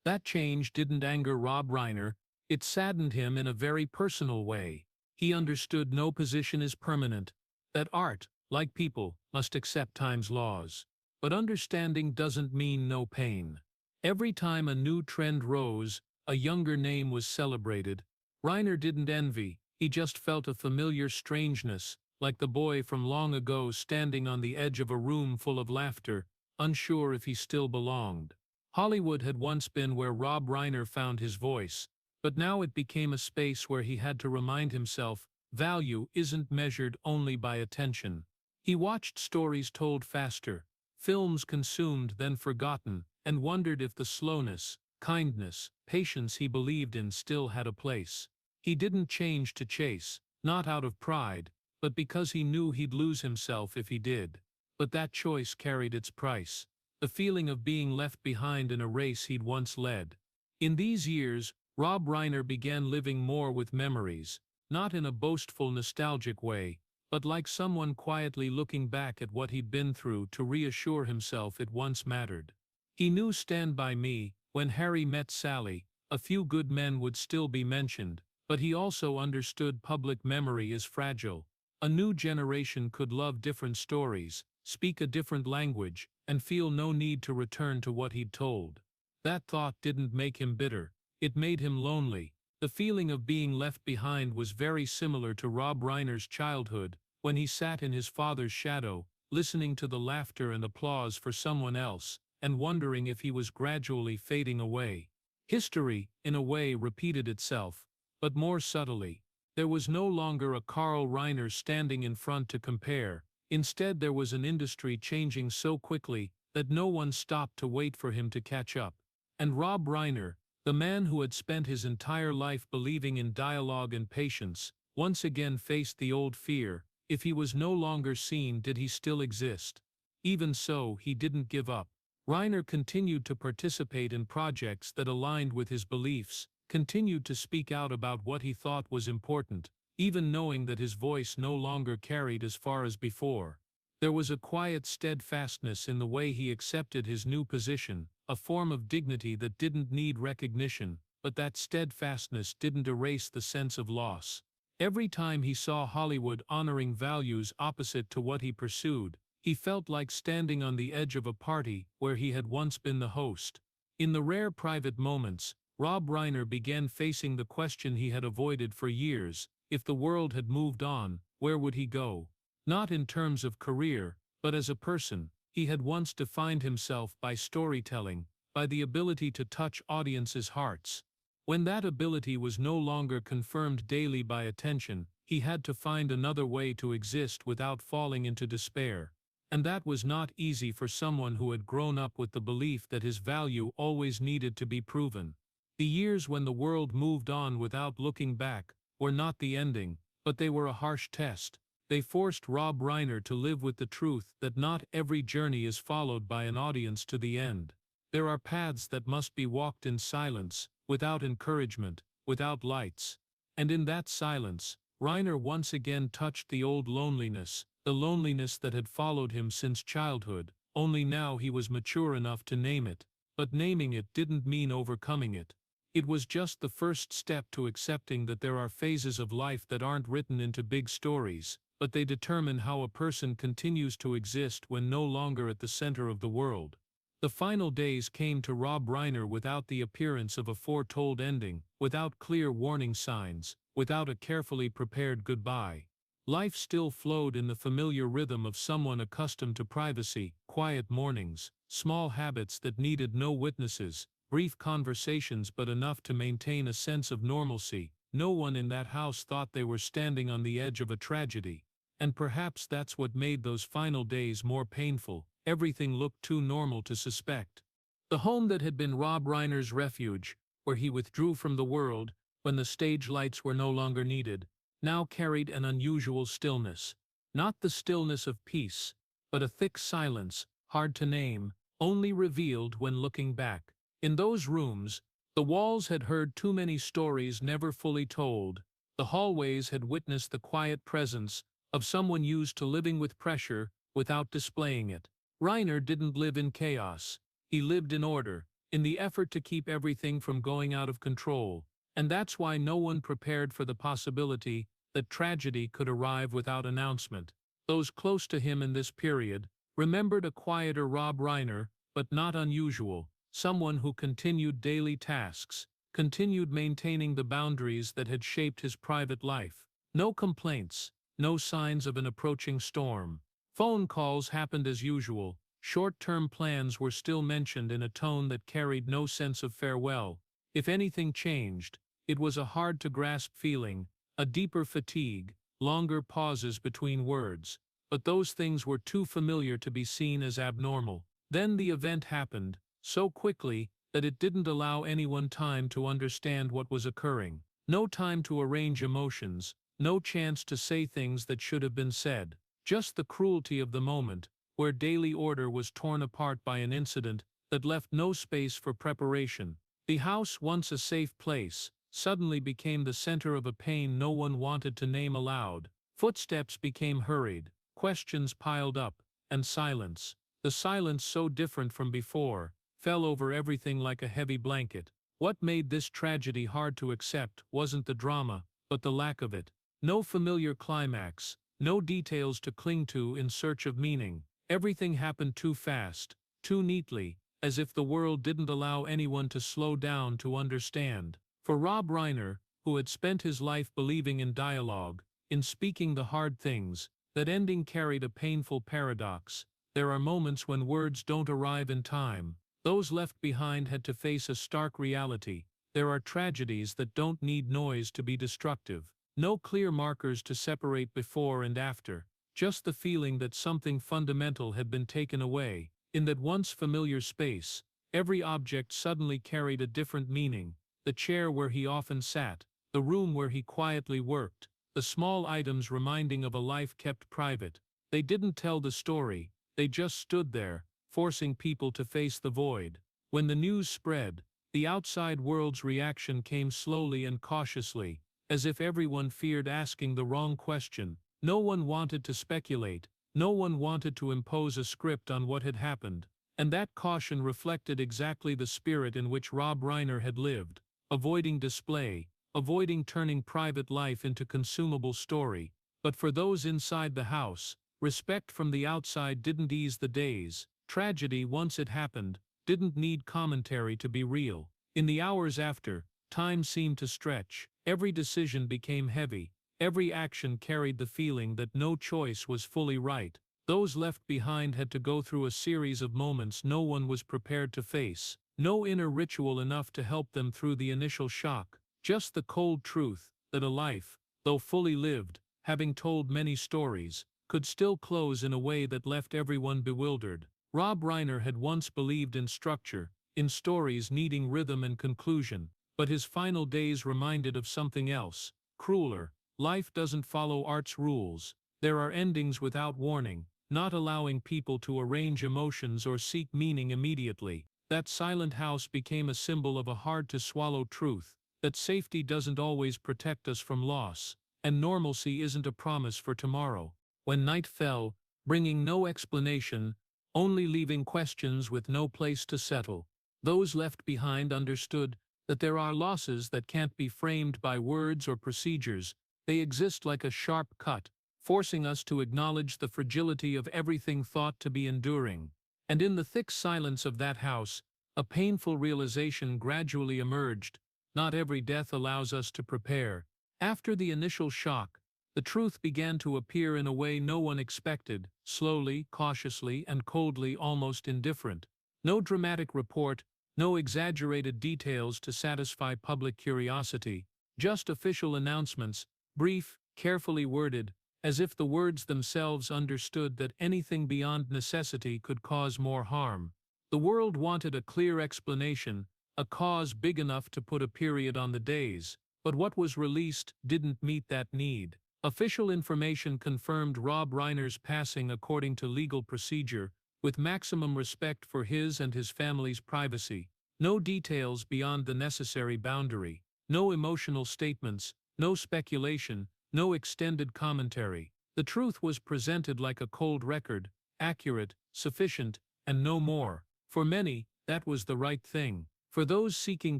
That change didn't anger Rob Reiner, it saddened him in a very personal way. He understood no position is permanent, that art, like people, must accept time's laws. But understanding doesn't mean no pain. Every time a new trend rose, a younger name was celebrated. Reiner didn't envy, he just felt a familiar strangeness, like the boy from long ago standing on the edge of a room full of laughter, unsure if he still belonged. Hollywood had once been where Rob Reiner found his voice, but now it became a space where he had to remind himself value isn't measured only by attention. He watched stories told faster, films consumed then forgotten, and wondered if the slowness, kindness, patience he believed in still had a place. He didn't change to chase, not out of pride, but because he knew he'd lose himself if he did. But that choice carried its price, the feeling of being left behind in a race he'd once led. In these years, Rob Reiner began living more with memories, not in a boastful nostalgic way, but like someone quietly looking back at what he'd been through to reassure himself it once mattered. He knew Stand By Me, When Harry Met Sally, A Few Good Men would still be mentioned, but he also understood public memory is fragile. A new generation could love different stories, speak a different language, and feel no need to return to what he'd told. That thought didn't make him bitter, it made him lonely. The feeling of being left behind was very similar to Rob Reiner's childhood, when he sat in his father's shadow, listening to the laughter and applause for someone else, and wondering if he was gradually fading away. History, in a way, repeated itself, but more subtly. There was no longer a Carl Reiner standing in front to compare. Instead, there was an industry changing so quickly that no one stopped to wait for him to catch up. And Rob Reiner, the man who had spent his entire life believing in dialogue and patience, once again faced the old fear: if he was no longer seen, did he still exist? Even so, he didn't give up. Reiner continued to participate in projects that aligned with his beliefs, continued to speak out about what he thought was important, even knowing that his voice no longer carried as far as before. There was a quiet steadfastness in the way he accepted his new position, a form of dignity that didn't need recognition, but that steadfastness didn't erase the sense of loss. Every time he saw Hollywood honoring values opposite to what he pursued, he felt like standing on the edge of a party where he had once been the host. In the rare private moments, Rob Reiner began facing the question he had avoided for years: if the world had moved on, where would he go? Not in terms of career, but as a person. He had once defined himself by storytelling, by the ability to touch audiences' hearts. When that ability was no longer confirmed daily by attention, he had to find another way to exist without falling into despair. And that was not easy for someone who had grown up with the belief that his value always needed to be proven. The years when the world moved on without looking back were not the ending, but they were a harsh test. They forced Rob Reiner to live with the truth that not every journey is followed by an audience to the end. There are paths that must be walked in silence, without encouragement, without lights. And in that silence, Reiner once again touched the old loneliness, the loneliness that had followed him since childhood, only now he was mature enough to name it. But naming it didn't mean overcoming it. It was just the first step to accepting that there are phases of life that aren't written into big stories, but they determine how a person continues to exist when no longer at the center of the world. The final days came to Rob Reiner without the appearance of a foretold ending, without clear warning signs, without a carefully prepared goodbye. Life still flowed in the familiar rhythm of someone accustomed to privacy, quiet mornings, small habits that needed no witnesses, brief conversations but enough to maintain a sense of normalcy. No one in that house thought they were standing on the edge of a tragedy. And perhaps that's what made those final days more painful. Everything looked too normal to suspect. The home that had been Rob Reiner's refuge, where he withdrew from the world when the stage lights were no longer needed, now carried an unusual stillness. Not the stillness of peace, but a thick silence, hard to name, only revealed when looking back. In those rooms, the walls had heard too many stories never fully told. The hallways had witnessed the quiet presence of someone used to living with pressure without displaying it. Reiner didn't live in chaos. He lived in order, in the effort to keep everything from going out of control. And that's why no one prepared for the possibility that tragedy could arrive without announcement. Those close to him in this period remembered a quieter Rob Reiner, but not unusual, someone who continued daily tasks, continued maintaining the boundaries that had shaped his private life. No complaints, no signs of an approaching storm. Phone calls happened as usual. Short-term plans were still mentioned in a tone that carried no sense of farewell. If anything changed, it was a hard-to-grasp feeling, a deeper fatigue, longer pauses between words. But those things were too familiar to be seen as abnormal. Then the event happened, so quickly that it didn't allow anyone time to understand what was occurring. No time to arrange emotions, no chance to say things that should have been said. Just the cruelty of the moment, where daily order was torn apart by an incident that left no space for preparation. The house, once a safe place, suddenly became the center of a pain no one wanted to name aloud. Footsteps became hurried, questions piled up, and silence, the silence so different from before, fell over everything like a heavy blanket. What made this tragedy hard to accept wasn't the drama, but the lack of it. No familiar climax, no details to cling to in search of meaning. Everything happened too fast, too neatly, as if the world didn't allow anyone to slow down to understand. For Rob Reiner, who had spent his life believing in dialogue, in speaking the hard things, that ending carried a painful paradox. There are moments when words don't arrive in time. Those left behind had to face a stark reality. There are tragedies that don't need noise to be destructive. No clear markers to separate before and after. Just the feeling that something fundamental had been taken away. In that once familiar space, every object suddenly carried a different meaning. The chair where he often sat, the room where he quietly worked, the small items reminding of a life kept private. They didn't tell the story, they just stood there, forcing people to face the void. When the news spread, the outside world's reaction came slowly and cautiously, as if everyone feared asking the wrong question. No one wanted to speculate, no one wanted to impose a script on what had happened, and that caution reflected exactly the spirit in which Rob Reiner had lived, avoiding display, avoiding turning private life into consumable story. But for those inside the house, respect from the outside didn't ease the days. Tragedy, once it happened, didn't need commentary to be real. In the hours after, time seemed to stretch. Every decision became heavy. Every action carried the feeling that no choice was fully right. Those left behind had to go through a series of moments no one was prepared to face. No inner ritual enough to help them through the initial shock. Just the cold truth that a life, though fully lived, having told many stories, could still close in a way that left everyone bewildered. Rob Reiner had once believed in structure, in stories needing rhythm and conclusion, but his final days reminded of something else, crueler. Life doesn't follow art's rules. There are endings without warning, not allowing people to arrange emotions or seek meaning immediately. That silent house became a symbol of a hard-to-swallow truth, that safety doesn't always protect us from loss, and normalcy isn't a promise for tomorrow. When night fell, bringing no explanation, only leaving questions with no place to settle, those left behind understood that there are losses that can't be framed by words or procedures. They exist like a sharp cut, forcing us to acknowledge the fragility of everything thought to be enduring. And in the thick silence of that house, a painful realization gradually emerged. Not every death allows us to prepare. After the initial shock, the truth began to appear in a way no one expected, slowly, cautiously, and coldly, almost indifferent. No dramatic report, no exaggerated details to satisfy public curiosity, just official announcements, brief, carefully worded, as if the words themselves understood that anything beyond necessity could cause more harm. The world wanted a clear explanation, a cause big enough to put a period on the days, but what was released didn't meet that need. Official information confirmed Rob Reiner's passing according to legal procedure, with maximum respect for his and his family's privacy. No details beyond the necessary boundary. No emotional statements, no speculation, no extended commentary. The truth was presented like a cold record, accurate, sufficient, and no more. For many, that was the right thing. For those seeking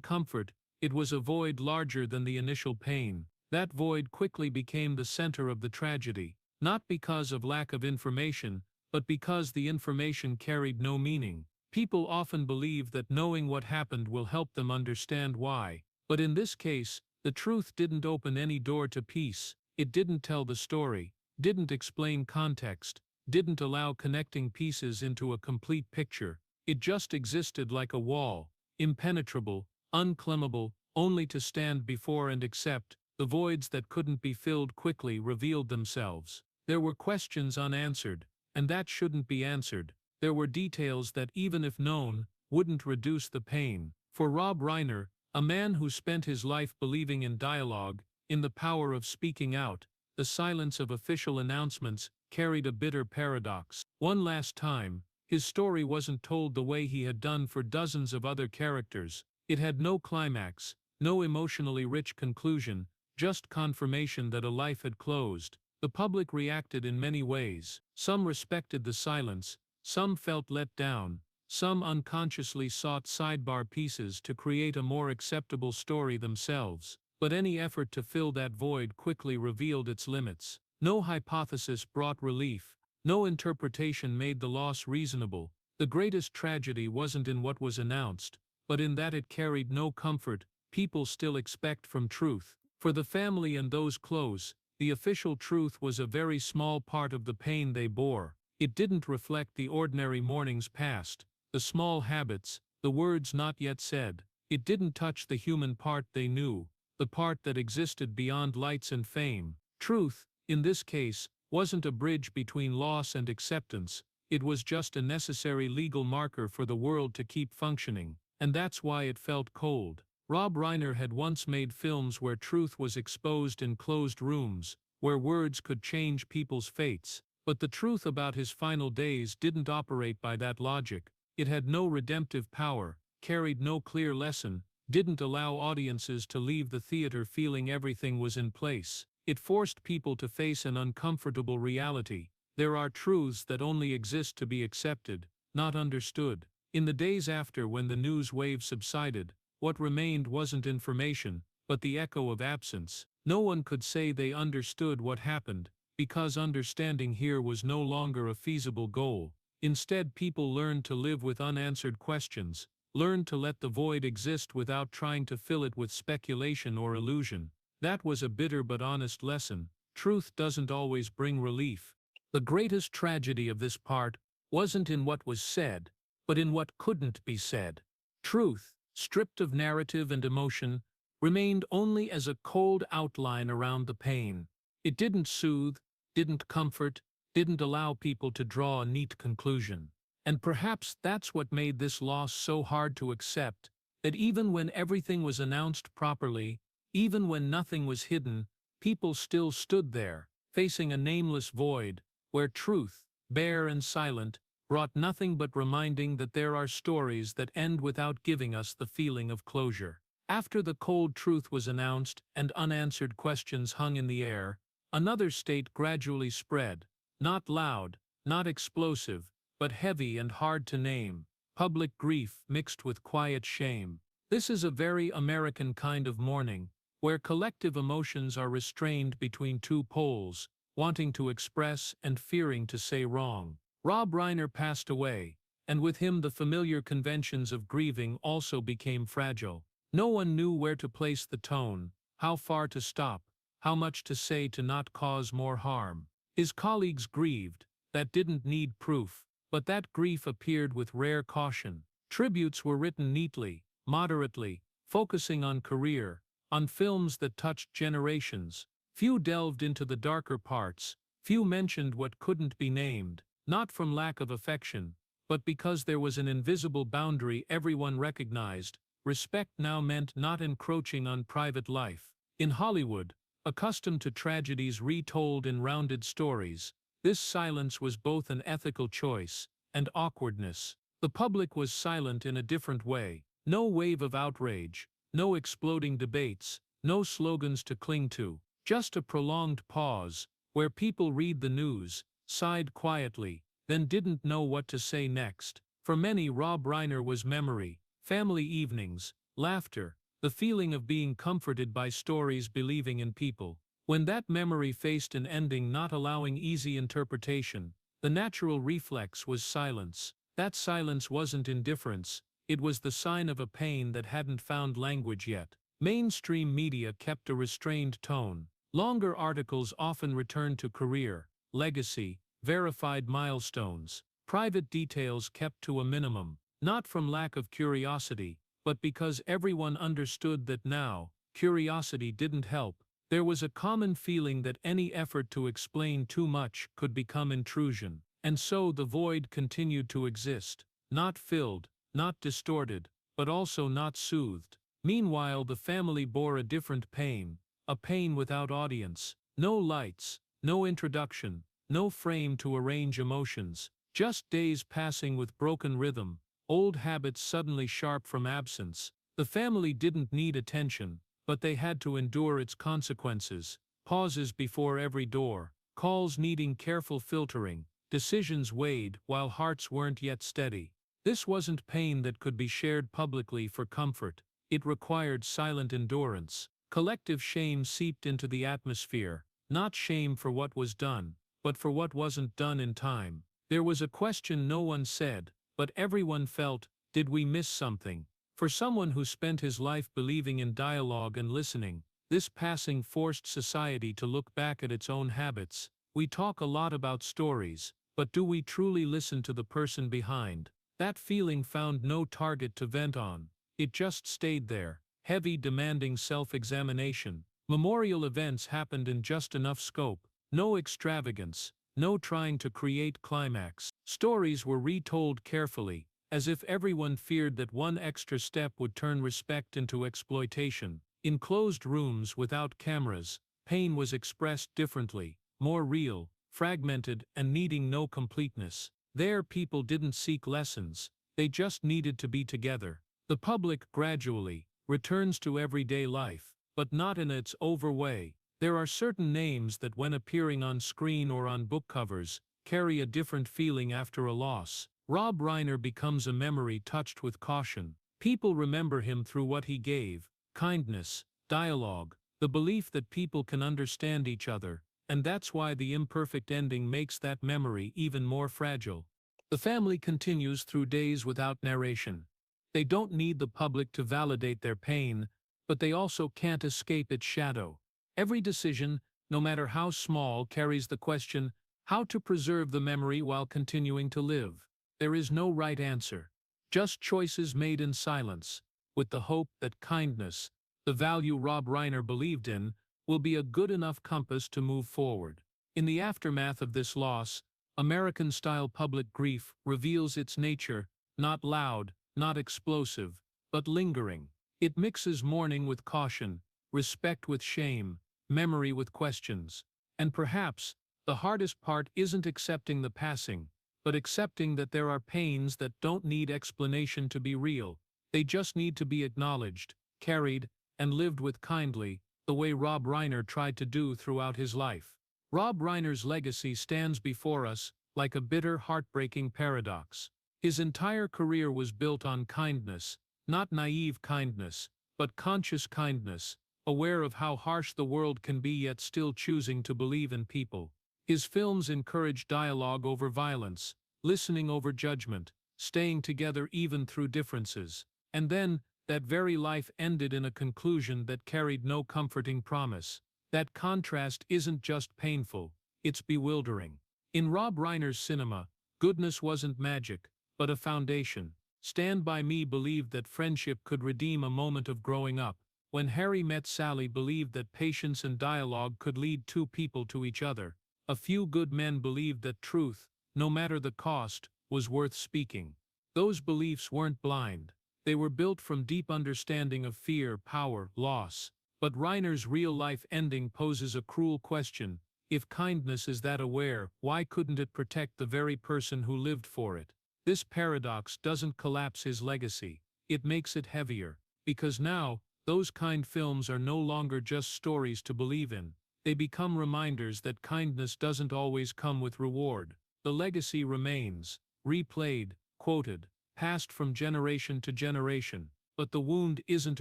comfort, it was a void larger than the initial pain. That void quickly became the center of the tragedy, not because of lack of information, but because the information carried no meaning. People often believe that knowing what happened will help them understand why. But in this case, the truth didn't open any door to peace. It didn't tell the story, didn't explain context, didn't allow connecting pieces into a complete picture. It just existed like a wall, impenetrable, unclimbable, only to stand before and accept. The voids that couldn't be filled quickly revealed themselves. There were questions unanswered, and that shouldn't be answered. There were details that, even if known, wouldn't reduce the pain. For Rob Reiner, a man who spent his life believing in dialogue, in the power of speaking out, the silence of official announcements carried a bitter paradox. One last time, his story wasn't told the way he had done for dozens of other characters. It had no climax, no emotionally rich conclusion, just confirmation that a life had closed. The public reacted in many ways. Some respected the silence, some felt let down, some unconsciously sought sidebar pieces to create a more acceptable story themselves. But any effort to fill that void quickly revealed its limits. No hypothesis brought relief. No interpretation made the loss reasonable. The greatest tragedy wasn't in what was announced, but in that it carried no comfort people still expect from truth. For the family and those close, the official truth was a very small part of the pain they bore. It didn't reflect the ordinary mornings past, the small habits, the words not yet said. It didn't touch the human part they knew, the part that existed beyond lights and fame. Truth, in this case, wasn't a bridge between loss and acceptance. It was just a necessary legal marker for the world to keep functioning, and that's why it felt cold. Rob Reiner had once made films where truth was exposed in closed rooms, where words could change people's fates. But the truth about his final days didn't operate by that logic. It had no redemptive power, carried no clear lesson, didn't allow audiences to leave the theater feeling everything was in place. It forced people to face an uncomfortable reality. There are truths that only exist to be accepted, not understood. In the days after, when the news wave subsided, what remained wasn't information, but the echo of absence. No one could say they understood what happened, because understanding here was no longer a feasible goal. Instead, people learned to live with unanswered questions, learned to let the void exist without trying to fill it with speculation or illusion. That was a bitter but honest lesson. Truth doesn't always bring relief. The greatest tragedy of this part wasn't in what was said, but in what couldn't be said. Truth, stripped of narrative and emotion, remained only as a cold outline around the pain. It didn't soothe, didn't comfort, didn't allow people to draw a neat conclusion. And perhaps that's what made this loss so hard to accept, that even when everything was announced properly, even when nothing was hidden, people still stood there, facing a nameless void, where truth, bare and silent, brought nothing but reminding that there are stories that end without giving us the feeling of closure. After the cold truth was announced and unanswered questions hung in the air, another state gradually spread, not loud, not explosive, but heavy and hard to name. Public grief mixed with quiet shame. This is a very American kind of mourning, where collective emotions are restrained between two poles, wanting to express and fearing to say wrong. Rob Reiner passed away, and with him the familiar conventions of grieving also became fragile. No one knew where to place the tone, how far to stop, how much to say to not cause more harm. His colleagues grieved, that didn't need proof, but that grief appeared with rare caution. Tributes were written neatly, moderately, focusing on career, on films that touched generations. Few delved into the darker parts, few mentioned what couldn't be named, not from lack of affection, but because there was an invisible boundary everyone recognized. Respect now meant not encroaching on private life. In Hollywood, Accustomed to tragedies retold in rounded stories, this silence was both an ethical choice and awkwardness. The public was silent in a different way. No wave of outrage, no exploding debates, no slogans to cling to, just a prolonged pause, where people read the news, sighed quietly, then didn't know what to say next. For many, Rob Reiner was memory, family evenings, laughter, the feeling of being comforted by stories, believing in people. When that memory faced an ending not allowing easy interpretation, the natural reflex was silence. That silence wasn't indifference, it was the sign of a pain that hadn't found language yet. Mainstream media kept a restrained tone. Longer articles often returned to career, legacy, verified milestones. Private details kept to a minimum, not from lack of curiosity, but because everyone understood that now, curiosity didn't help. There was a common feeling that any effort to explain too much could become intrusion, and so the void continued to exist, not filled, not distorted, but also not soothed. Meanwhile, the family bore a different pain, a pain without audience, no lights, no introduction, no frame to arrange emotions, just days passing with broken rhythm, old habits suddenly sharp from absence. The family didn't need attention, but they had to endure its consequences. Pauses before every door, calls needing careful filtering, decisions weighed while hearts weren't yet steady. This wasn't pain that could be shared publicly for comfort. It required silent endurance. Collective shame seeped into the atmosphere, not shame for what was done, but for what wasn't done in time. There was a question no one said, but everyone felt: did we miss something? For someone who spent his life believing in dialogue and listening, this passing forced society to look back at its own habits. We talk a lot about stories, but do we truly listen to the person behind? That feeling found no target to vent on. It just stayed there, heavy, demanding self-examination. Memorial events happened in just enough scope, no extravagance, no trying to create climax. Stories were retold carefully, as if everyone feared that one extra step would turn respect into exploitation. In closed rooms without cameras, pain was expressed differently, more real, fragmented, and needing no completeness. There, people didn't seek lessons, they just needed to be together. The public gradually returns to everyday life, but not in its over way. There are certain names that, when appearing on screen or on book covers, carry a different feeling after a loss. Rob Reiner becomes a memory touched with caution. People remember him through what he gave: kindness, dialogue, the belief that people can understand each other, and that's why the imperfect ending makes that memory even more fragile. The family continues through days without narration. They don't need the public to validate their pain, but they also can't escape its shadow. Every decision, no matter how small, carries the question: how to preserve the memory while continuing to live. There is no right answer, just choices made in silence, with the hope that kindness, the value Rob Reiner believed in, will be a good enough compass to move forward. In the aftermath of this loss, American-style public grief reveals its nature: not loud, not explosive, but lingering. It mixes mourning with caution, respect with shame, memory with questions. And perhaps, the hardest part isn't accepting the passing, but accepting that there are pains that don't need explanation to be real. They just need to be acknowledged, carried, and lived with kindly, the way Rob Reiner tried to do throughout his life. Rob Reiner's legacy stands before us like a bitter, heartbreaking paradox. His entire career was built on kindness, not naive kindness, but conscious kindness, aware of how harsh the world can be yet still choosing to believe in people. His films encourage dialogue over violence, listening over judgment, staying together even through differences. And then, that very life ended in a conclusion that carried no comforting promise. That contrast isn't just painful, it's bewildering. In Rob Reiner's cinema, goodness wasn't magic, but a foundation. Stand By Me believed that friendship could redeem a moment of growing up. When Harry Met Sally believed that patience and dialogue could lead two people to each other. A Few Good Men believed that truth, no matter the cost, was worth speaking. Those beliefs weren't blind. They were built from deep understanding of fear, power, loss. But Reiner's real-life ending poses a cruel question. If kindness is that aware, why couldn't it protect the very person who lived for it? This paradox doesn't collapse his legacy. It makes it heavier. Because now, those kind films are no longer just stories to believe in. They become reminders that kindness doesn't always come with reward. The legacy remains, replayed, quoted, passed from generation to generation. But the wound isn't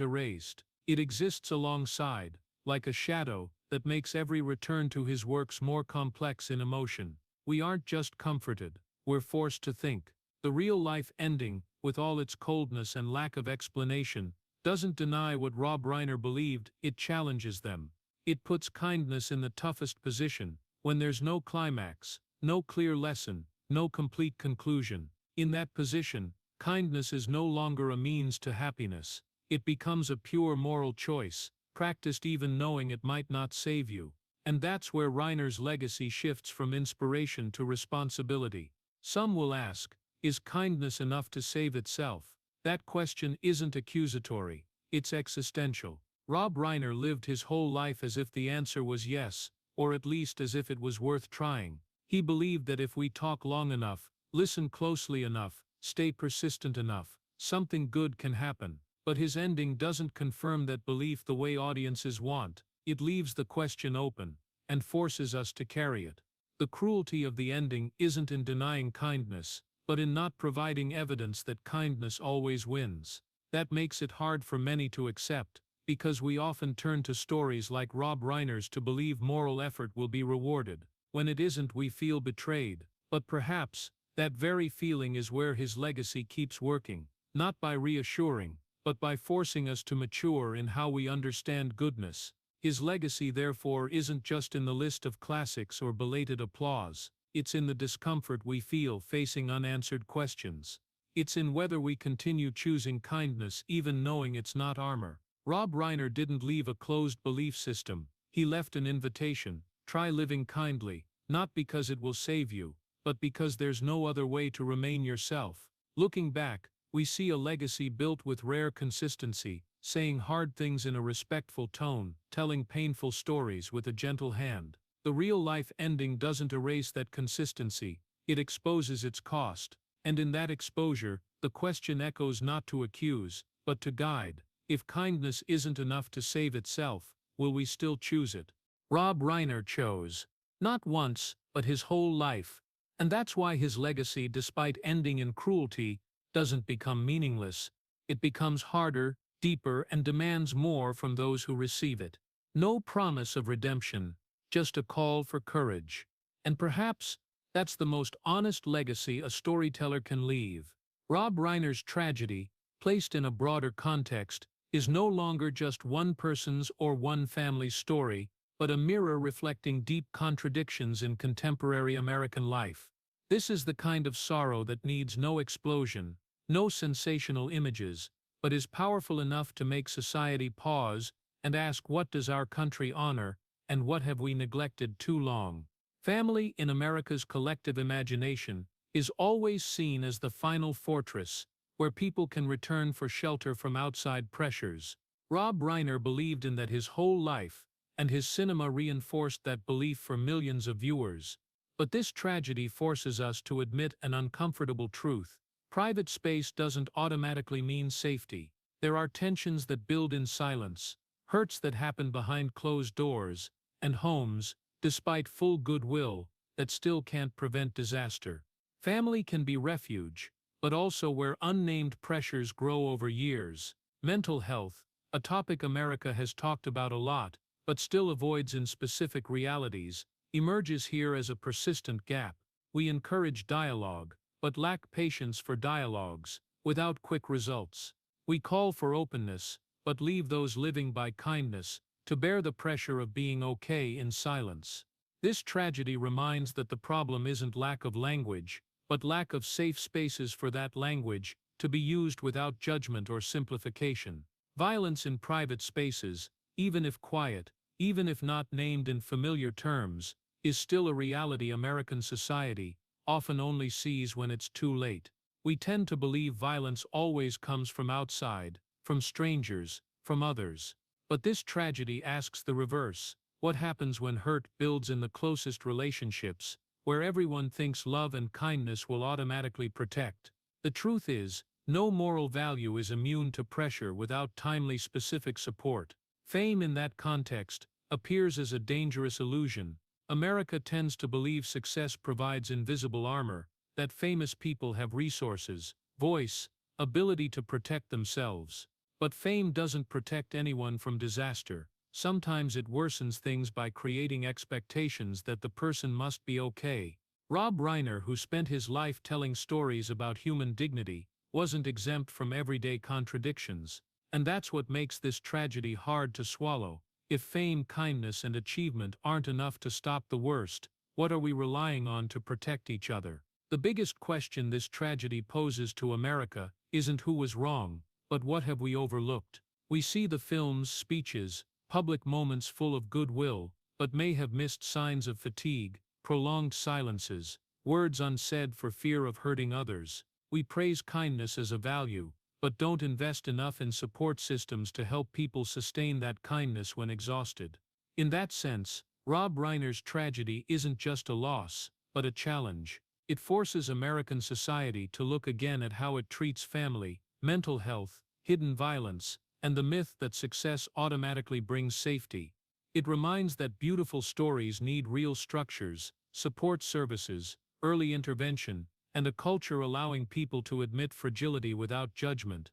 erased. It exists alongside, like a shadow, that makes every return to his works more complex in emotion. We aren't just comforted, we're forced to think. The real-life ending, with all its coldness and lack of explanation, doesn't deny what Rob Reiner believed, it challenges them. It puts kindness in the toughest position, when there's no climax, no clear lesson, no complete conclusion. In that position, kindness is no longer a means to happiness. It becomes a pure moral choice, practiced even knowing it might not save you. And that's where Reiner's legacy shifts from inspiration to responsibility. Some will ask, is kindness enough to save itself? That question isn't accusatory, it's existential. Rob Reiner lived his whole life as if the answer was yes, or at least as if it was worth trying. He believed that if we talk long enough, listen closely enough, stay persistent enough, something good can happen. But his ending doesn't confirm that belief the way audiences want. It leaves the question open, and forces us to carry it. The cruelty of the ending isn't in denying kindness, but in not providing evidence that kindness always wins. That makes it hard for many to accept, because we often turn to stories like Rob Reiner's to believe moral effort will be rewarded. When it isn't, we feel betrayed. But perhaps, that very feeling is where his legacy keeps working, not by reassuring, but by forcing us to mature in how we understand goodness. His legacy therefore isn't just in the list of classics or belated applause, it's in the discomfort we feel facing unanswered questions. It's in whether we continue choosing kindness even knowing it's not armor. Rob Reiner didn't leave a closed belief system, he left an invitation: try living kindly, not because it will save you, but because there's no other way to remain yourself. Looking back, we see a legacy built with rare consistency, saying hard things in a respectful tone, telling painful stories with a gentle hand. The real-life ending doesn't erase that consistency, it exposes its cost. And in that exposure, the question echoes not to accuse, but to guide. If kindness isn't enough to save itself, will we still choose it? Rob Reiner chose. Not once, but his whole life. And that's why his legacy, despite ending in cruelty, doesn't become meaningless. It becomes harder, deeper, and demands more from those who receive it. No promise of redemption, just a call for courage. And perhaps, that's the most honest legacy a storyteller can leave. Rob Reiner's tragedy, placed in a broader context, is no longer just one person's or one family's story, but a mirror reflecting deep contradictions in contemporary American life. This is the kind of sorrow that needs no explosion, no sensational images, but is powerful enough to make society pause and ask, what does our country honor, and what have we neglected too long? Family, in America's collective imagination, is always seen as the final fortress, where people can return for shelter from outside pressures. Rob Reiner believed in that his whole life, and his cinema reinforced that belief for millions of viewers. But this tragedy forces us to admit an uncomfortable truth. Private space doesn't automatically mean safety. There are tensions that build in silence, hurts that happen behind closed doors, and homes, despite full goodwill, that still can't prevent disaster. Family can be refuge, but also where unnamed pressures grow over years. Mental health, a topic America has talked about a lot, but still avoids in specific realities, emerges here as a persistent gap. We encourage dialogue, but lack patience for dialogues, without quick results. We call for openness, but leave those living by kindness to bear the pressure of being okay in silence. This tragedy reminds that the problem isn't lack of language, but lack of safe spaces for that language to be used without judgment or simplification. Violence in private spaces, even if quiet, even if not named in familiar terms, is still a reality American society often only sees when it's too late. We tend to believe violence always comes from outside, from strangers, from others. But this tragedy asks the reverse. What happens when hurt builds in the closest relationships, where everyone thinks love and kindness will automatically protect? The truth is, no moral value is immune to pressure without timely specific support. Fame in that context appears as a dangerous illusion. America tends to believe success provides invisible armor, that famous people have resources, voice, ability to protect themselves. But fame doesn't protect anyone from disaster. Sometimes it worsens things by creating expectations that the person must be okay. Rob Reiner, who spent his life telling stories about human dignity, wasn't exempt from everyday contradictions. And that's what makes this tragedy hard to swallow. If fame, kindness, and achievement aren't enough to stop the worst, what are we relying on to protect each other? The biggest question this tragedy poses to America isn't who was wrong, but what have we overlooked? We see the films, speeches, public moments full of goodwill, but may have missed signs of fatigue, prolonged silences, words unsaid for fear of hurting others. We praise kindness as a value, but don't invest enough in support systems to help people sustain that kindness when exhausted. In that sense, Rob Reiner's tragedy isn't just a loss, but a challenge. It forces American society to look again at how it treats family, mental health, hidden violence, and the myth that success automatically brings safety. It reminds that beautiful stories need real structures, support services, early intervention, and a culture allowing people to admit fragility without judgment.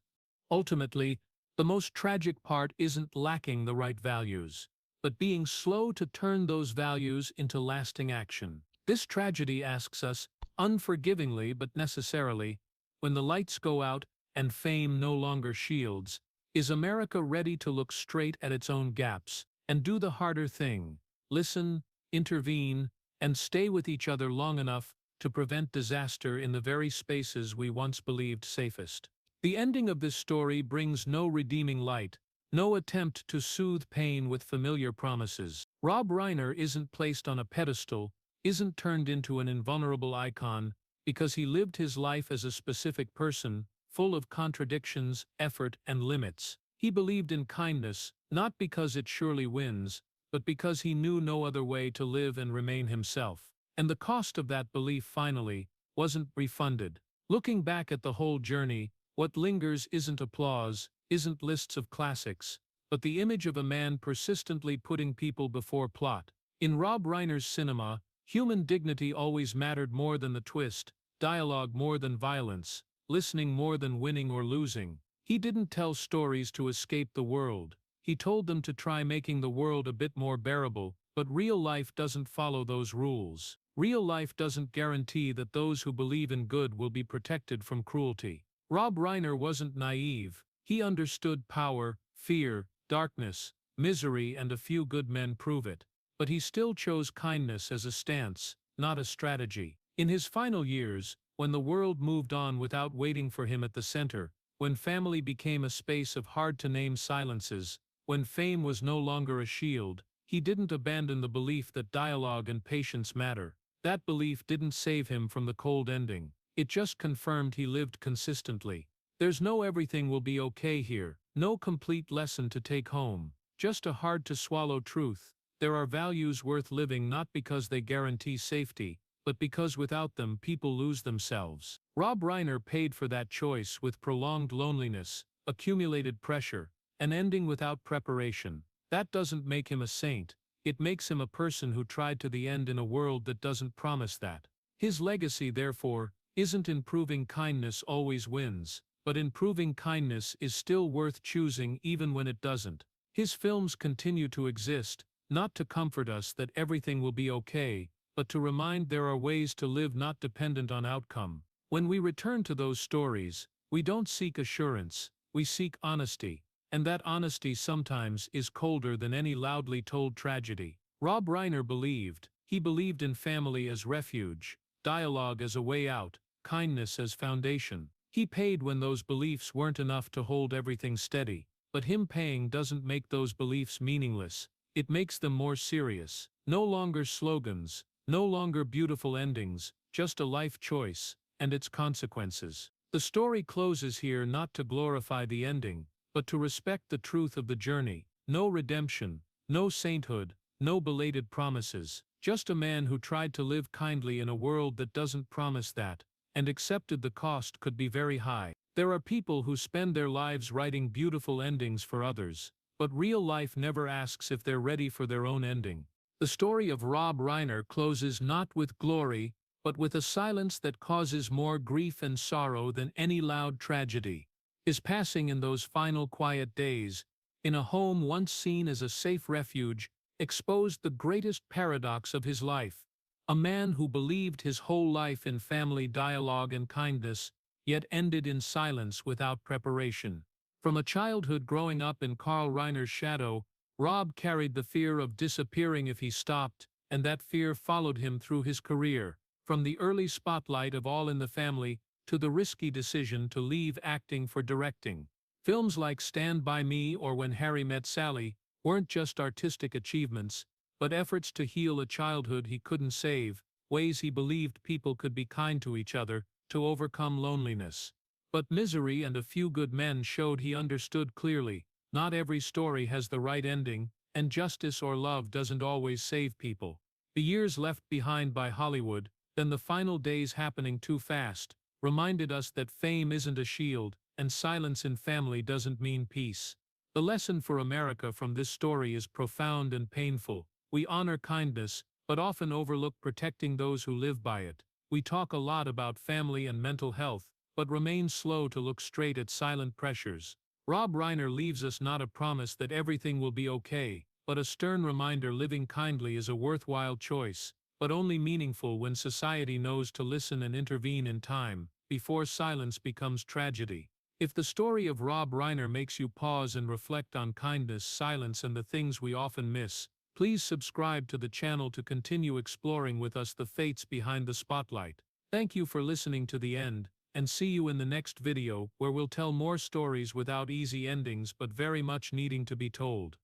Ultimately, the most tragic part isn't lacking the right values, but being slow to turn those values into lasting action. This tragedy asks us, unforgivingly but necessarily, when the lights go out and fame no longer shields, is America ready to look straight at its own gaps and do the harder thing: listen, intervene, and stay with each other long enough to prevent disaster in the very spaces we once believed safest? The ending of this story brings no redeeming light, no attempt to soothe pain with familiar promises. Rob Reiner isn't placed on a pedestal, isn't turned into an invulnerable icon, because he lived his life as a specific person, full of contradictions, effort, and limits. He believed in kindness, not because it surely wins, but because he knew no other way to live and remain himself. And the cost of that belief finally wasn't refunded. Looking back at the whole journey, what lingers isn't applause, isn't lists of classics, but the image of a man persistently putting people before plot. In Rob Reiner's cinema, human dignity always mattered more than the twist, dialogue more than violence, listening more than winning or losing. He didn't tell stories to escape the world. He told them to try making the world a bit more bearable, but real life doesn't follow those rules. Real life doesn't guarantee that those who believe in good will be protected from cruelty. Rob Reiner wasn't naive. He understood power, fear, darkness, misery, and a few good men prove it. But he still chose kindness as a stance, not a strategy. In his final years, when the world moved on without waiting for him at the center, when family became a space of hard-to-name silences, when fame was no longer a shield, he didn't abandon the belief that dialogue and patience matter. That belief didn't save him from the cold ending. It just confirmed he lived consistently. There's no everything will be okay here, no complete lesson to take home, just a hard-to-swallow truth. There are values worth living not because they guarantee safety, but because without them people lose themselves. Rob Reiner paid for that choice with prolonged loneliness, accumulated pressure, an ending without preparation. That doesn't make him a saint. It makes him a person who tried to the end in a world that doesn't promise that. His legacy, therefore, isn't in proving kindness always wins, but in proving kindness is still worth choosing even when it doesn't. His films continue to exist, not to comfort us that everything will be okay, but to remind there are ways to live not dependent on outcome. When we return to those stories, we don't seek assurance, we seek honesty. And that honesty sometimes is colder than any loudly told tragedy. Rob Reiner believed. He believed in family as refuge, dialogue as a way out, kindness as foundation. He paid when those beliefs weren't enough to hold everything steady. But him paying doesn't make those beliefs meaningless. It makes them more serious. No longer slogans, no longer beautiful endings, just a life choice, and its consequences. The story closes here not to glorify the ending, but to respect the truth of the journey. no redemption, no sainthood, no belated promises. Just a man who tried to live kindly in a world that doesn't promise that, and accepted the cost could be very high. There are people who spend their lives writing beautiful endings for others, but real life never asks if they're ready for their own ending. The story of Rob Reiner closes not with glory, but with a silence that causes more grief and sorrow than any loud tragedy. His passing in those final quiet days, in a home once seen as a safe refuge, exposed the greatest paradox of his life. A man who believed his whole life in family dialogue and kindness, yet ended in silence without preparation. From a childhood growing up in Carl Reiner's shadow, Rob carried the fear of disappearing if he stopped, and that fear followed him through his career, from the early spotlight of All in the Family to the risky decision to leave acting for directing. Films like Stand By Me or When Harry Met Sally weren't just artistic achievements, but efforts to heal a childhood he couldn't save, ways he believed people could be kind to each other, to overcome loneliness. But Misery and A Few Good Men showed he understood clearly, not every story has the right ending, and justice or love doesn't always save people. The years left behind by Hollywood, then the final days happening too fast, reminded us that fame isn't a shield, and silence in family doesn't mean peace. The lesson for America from this story is profound and painful. We honor kindness, but often overlook protecting those who live by it. We talk a lot about family and mental health, but remain slow to look straight at silent pressures. Rob Reiner leaves us not a promise that everything will be okay, but a stern reminder living kindly is a worthwhile choice, but only meaningful when society knows to listen and intervene in time, before silence becomes tragedy. If the story of Rob Reiner makes you pause and reflect on kindness, silence, and the things we often miss, please subscribe to the channel to continue exploring with us the fates behind the spotlight. Thank you for listening to the end, and see you in the next video where we'll tell more stories without easy endings but very much needing to be told.